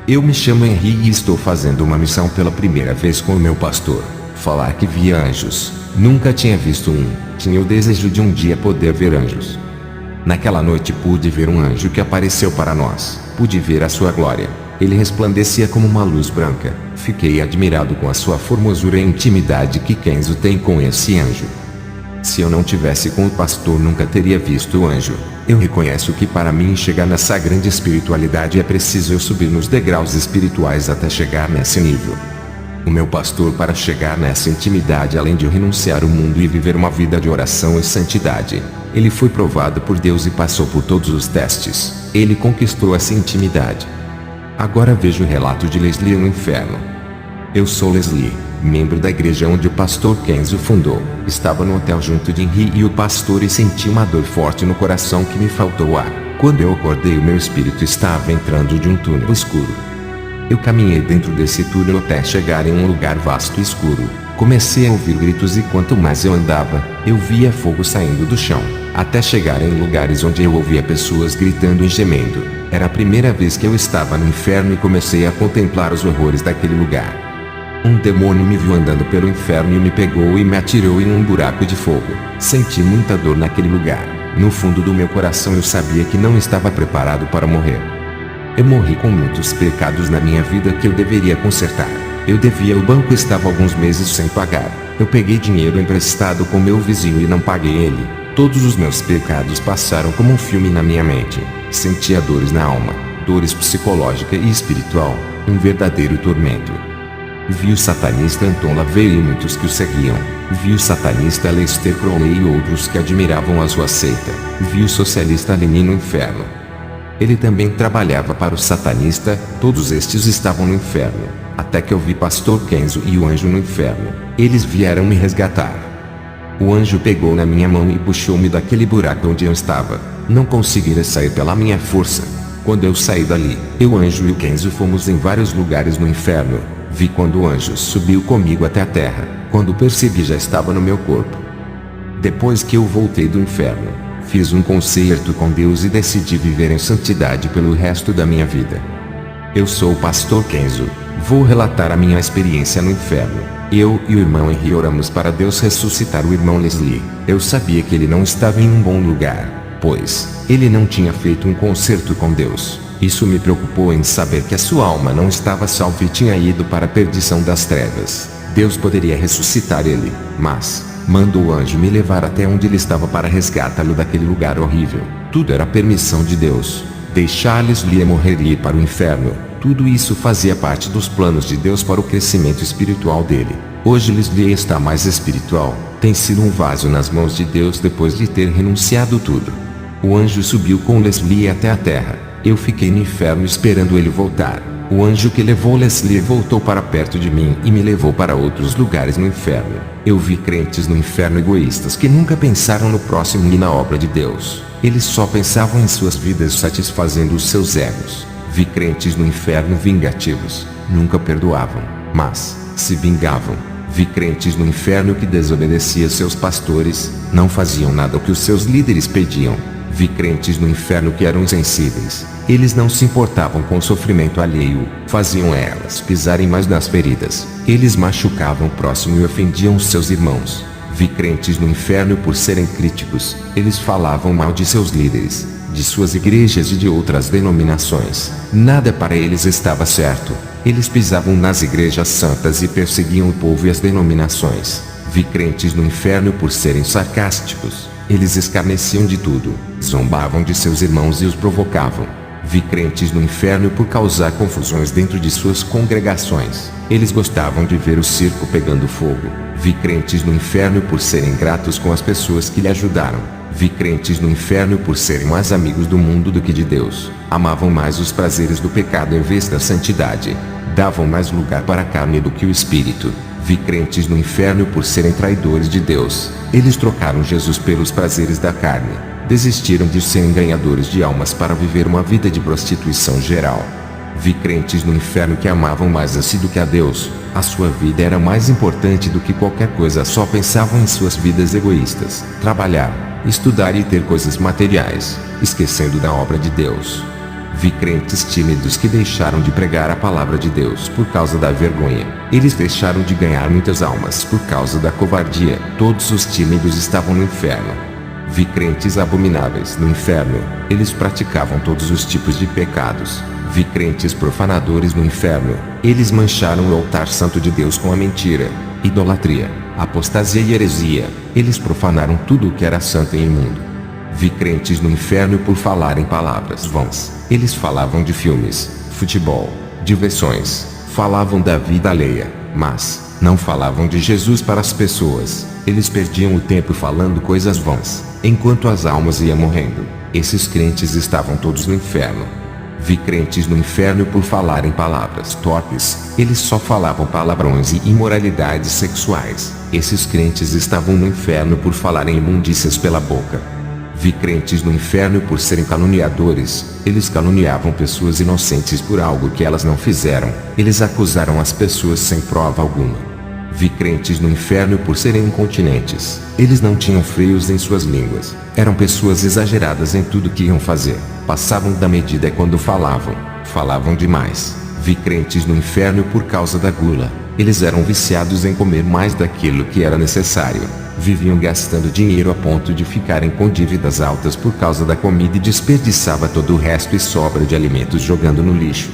Eu me chamo Henry e estou fazendo uma missão pela primeira vez com o meu pastor. Falar que via anjos, nunca tinha visto um. Tinha o desejo de um dia poder ver anjos. Naquela noite pude ver um anjo que apareceu para nós. Pude ver a sua glória. Ele resplandecia como uma luz branca. Fiquei admirado com a sua formosura e intimidade que Kenzo tem com esse anjo. Se eu não tivesse com o pastor nunca teria visto o anjo. Eu reconheço que para mim chegar nessa grande espiritualidade é preciso eu subir nos degraus espirituais até chegar nesse nível. O meu pastor, para chegar nessa intimidade, além de renunciar ao mundo e viver uma vida de oração e santidade, ele foi provado por Deus e passou por todos os testes. Ele conquistou essa intimidade. Agora vejo o relato de Leslie no inferno. Eu sou Leslie, membro da igreja onde o pastor Kenzo fundou. Estava no hotel junto de Henry e o pastor e senti uma dor forte no coração que me faltou ar. Quando eu acordei, o meu espírito estava entrando de um túnel escuro. Eu caminhei dentro desse túnel até chegar em um lugar vasto e escuro. Comecei a ouvir gritos e quanto mais eu andava, eu via fogo saindo do chão, até chegar em lugares onde eu ouvia pessoas gritando e gemendo. Era a primeira vez que eu estava no inferno e comecei a contemplar os horrores daquele lugar. Um demônio me viu andando pelo inferno e me pegou e me atirou em um buraco de fogo. Senti muita dor naquele lugar. No fundo do meu coração eu sabia que não estava preparado para morrer. Eu morri com muitos pecados na minha vida que eu deveria consertar. Eu devia ao banco e estava alguns meses sem pagar. Eu peguei dinheiro emprestado com meu vizinho e não paguei ele. Todos os meus pecados passaram como um filme na minha mente. Sentia dores na alma, dores psicológica e espiritual, um verdadeiro tormento. Vi o satanista Anton LaVey e muitos que o seguiam. Vi o satanista Aleister Crowley e outros que admiravam a sua seita. Vi o socialista Lenin no inferno. Ele também trabalhava para o satanista. Todos estes estavam no inferno. Até que eu vi Pastor Kenzo e o anjo no inferno. Eles vieram me resgatar. O anjo pegou na minha mão e puxou-me daquele buraco onde eu estava. Não conseguira sair pela minha força. Quando eu saí dali, o anjo e o Kenzo fomos em vários lugares no inferno. Vi quando o anjo subiu comigo até a terra. Quando percebi, já estava no meu corpo. Depois que eu voltei do inferno, fiz um concerto com Deus e decidi viver em santidade pelo resto da minha vida. Eu sou o Pastor Kenzo. Vou relatar a minha experiência no inferno. Eu e o irmão Henry oramos para Deus ressuscitar o irmão Leslie. Eu sabia que ele não estava em um bom lugar, pois ele não tinha feito um concerto com Deus. Isso me preocupou em saber que a sua alma não estava salva e tinha ido para a perdição das trevas. Deus poderia ressuscitar ele, mas mandou o anjo me levar até onde ele estava para resgatá-lo daquele lugar horrível. Tudo era permissão de Deus. Deixar Leslie morrer e ir para o inferno. Tudo isso fazia parte dos planos de Deus para o crescimento espiritual dele. Hoje Leslie está mais espiritual. Tem sido um vaso nas mãos de Deus depois de ter renunciado tudo. O anjo subiu com Leslie até a terra. Eu fiquei no inferno esperando ele voltar. O anjo que levou Leslie voltou para perto de mim e me levou para outros lugares no inferno. Eu vi crentes no inferno egoístas que nunca pensaram no próximo e na obra de Deus. Eles só pensavam em suas vidas satisfazendo os seus egos. Vi crentes no inferno vingativos. Nunca perdoavam, mas se vingavam. Vi crentes no inferno que desobedeciam seus pastores, não faziam nada o que os seus líderes pediam. Vi crentes no inferno que eram insensíveis. Eles não se importavam com o sofrimento alheio, faziam elas pisarem mais nas feridas. Eles machucavam o próximo e ofendiam os seus irmãos. Vi crentes no inferno por serem críticos. Eles falavam mal de seus líderes, de suas igrejas e de outras denominações. Nada para eles estava certo. Eles pisavam nas igrejas santas e perseguiam o povo e as denominações. Vi crentes no inferno por serem sarcásticos. Eles escarneciam de tudo, zombavam de seus irmãos e os provocavam. Vi crentes no inferno por causar confusões dentro de suas congregações. Eles gostavam de ver o circo pegando fogo. Vi crentes no inferno por serem gratos com as pessoas que lhe ajudaram. Vi crentes no inferno por serem mais amigos do mundo do que de Deus. Amavam mais os prazeres do pecado em vez da santidade. Davam mais lugar para a carne do que o espírito. Vi crentes no inferno por serem traidores de Deus. Eles trocaram Jesus pelos prazeres da carne. Desistiram de serem ganhadores de almas para viver uma vida de prostituição geral. Vi crentes no inferno que amavam mais a si do que a Deus. A sua vida era mais importante do que qualquer coisa, só pensavam em suas vidas egoístas. Trabalhar, estudar e ter coisas materiais, esquecendo da obra de Deus. Vi crentes tímidos que deixaram de pregar a palavra de Deus por causa da vergonha. Eles deixaram de ganhar muitas almas por causa da covardia. Todos os tímidos estavam no inferno. Vi crentes abomináveis no inferno. Eles praticavam todos os tipos de pecados. Vi crentes profanadores no inferno. Eles mancharam o altar santo de Deus com a mentira, idolatria, apostasia e heresia. Eles profanaram tudo o que era santo e imundo. Vi crentes no inferno por falarem palavras vãs. Eles falavam de filmes, futebol, diversões, falavam da vida alheia, mas não falavam de Jesus para as pessoas. Eles perdiam o tempo falando coisas vãs, enquanto as almas iam morrendo. Esses crentes estavam todos no inferno. Vi crentes no inferno por falarem palavras torpes. Eles só falavam palavrões e imoralidades sexuais. Esses crentes estavam no inferno por falarem imundícias pela boca. Vi crentes no inferno por serem caluniadores. Eles caluniavam pessoas inocentes por algo que elas não fizeram. Eles acusaram as pessoas sem prova alguma. Vi crentes no inferno por serem incontinentes. Eles não tinham freios em suas línguas. Eram pessoas exageradas em tudo que iam fazer. Passavam da medida quando falavam. Falavam demais. Vi crentes no inferno por causa da gula. Eles eram viciados em comer mais daquilo que era necessário. Viviam gastando dinheiro a ponto de ficarem com dívidas altas por causa da comida e desperdiçava todo o resto e sobra de alimentos jogando no lixo.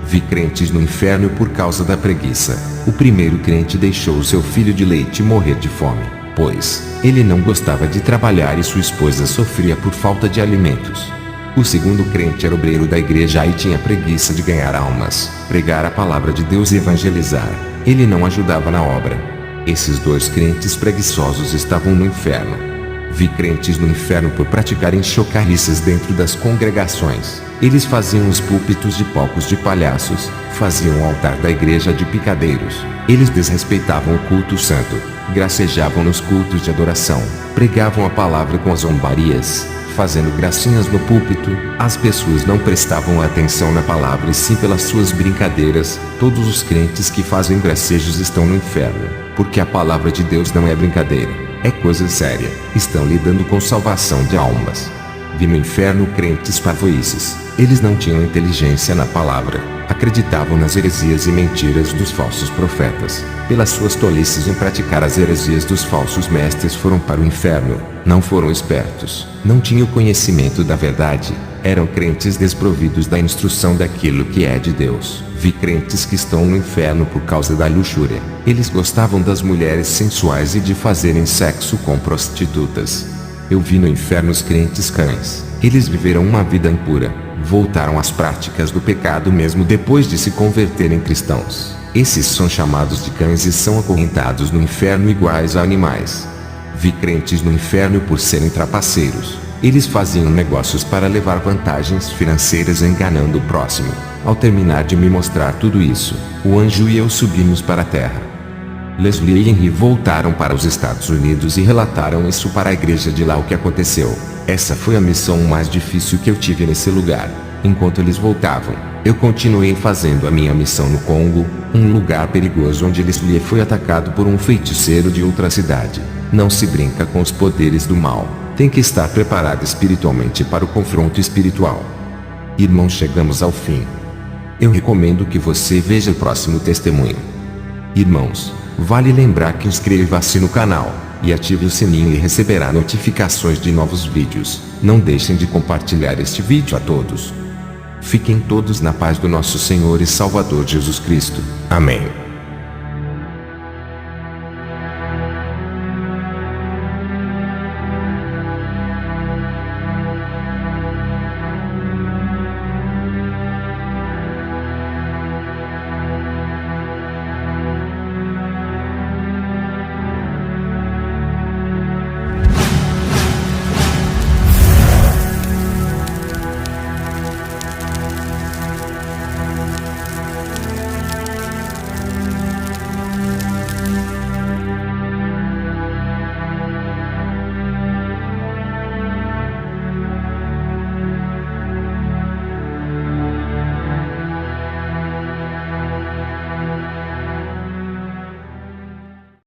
Vi crentes no inferno por causa da preguiça. O primeiro crente deixou seu filho de leite morrer de fome, pois ele não gostava de trabalhar e sua esposa sofria por falta de alimentos. O segundo crente era obreiro da igreja e tinha preguiça de ganhar almas, pregar a palavra de Deus e evangelizar. Ele não ajudava na obra. Esses dois crentes preguiçosos estavam no inferno. Vi crentes no inferno por praticarem chocarices dentro das congregações. Eles faziam os púlpitos de palcos de palhaços, faziam o altar da igreja de picadeiros. Eles desrespeitavam o culto santo, gracejavam nos cultos de adoração, pregavam a palavra com zombarias, fazendo gracinhas no púlpito. As pessoas não prestavam atenção na palavra e sim pelas suas brincadeiras. Todos os crentes que fazem gracejos estão no inferno, porque a palavra de Deus não é brincadeira, é coisa séria. Estão lidando com salvação de almas. Vi no inferno crentes parvoíces. Eles não tinham inteligência na palavra, acreditavam nas heresias e mentiras dos falsos profetas. Pelas suas tolices em praticar as heresias dos falsos mestres foram para o inferno. Não foram espertos, não tinham conhecimento da verdade, eram crentes desprovidos da instrução daquilo que é de Deus. Vi crentes que estão no inferno por causa da luxúria. Eles gostavam das mulheres sensuais e de fazerem sexo com prostitutas. Eu vi no inferno os crentes cães. Eles viveram uma vida impura, voltaram às práticas do pecado mesmo depois de se converterem cristãos. Esses são chamados de cães e são acorrentados no inferno iguais a animais. Vi crentes no inferno por serem trapaceiros. Eles faziam negócios para levar vantagens financeiras enganando o próximo. Ao terminar de me mostrar tudo isso, o anjo e eu subimos para a terra. Leslie e Henry voltaram para os Estados Unidos e relataram isso para a igreja de lá o que aconteceu. Essa foi a missão mais difícil que eu tive nesse lugar. Enquanto eles voltavam, eu continuei fazendo a minha missão no Congo, um lugar perigoso onde Leslie foi atacado por um feiticeiro de outra cidade. Não se brinca com os poderes do mal. Tem que estar preparado espiritualmente para o confronto espiritual. Irmãos, chegamos ao fim. Eu recomendo que você veja o próximo testemunho. Irmãos, vale lembrar que inscreva-se no canal e ative o sininho e receberá notificações de novos vídeos. Não deixem de compartilhar este vídeo a todos. Fiquem todos na paz do nosso Senhor e Salvador Jesus Cristo. Amém.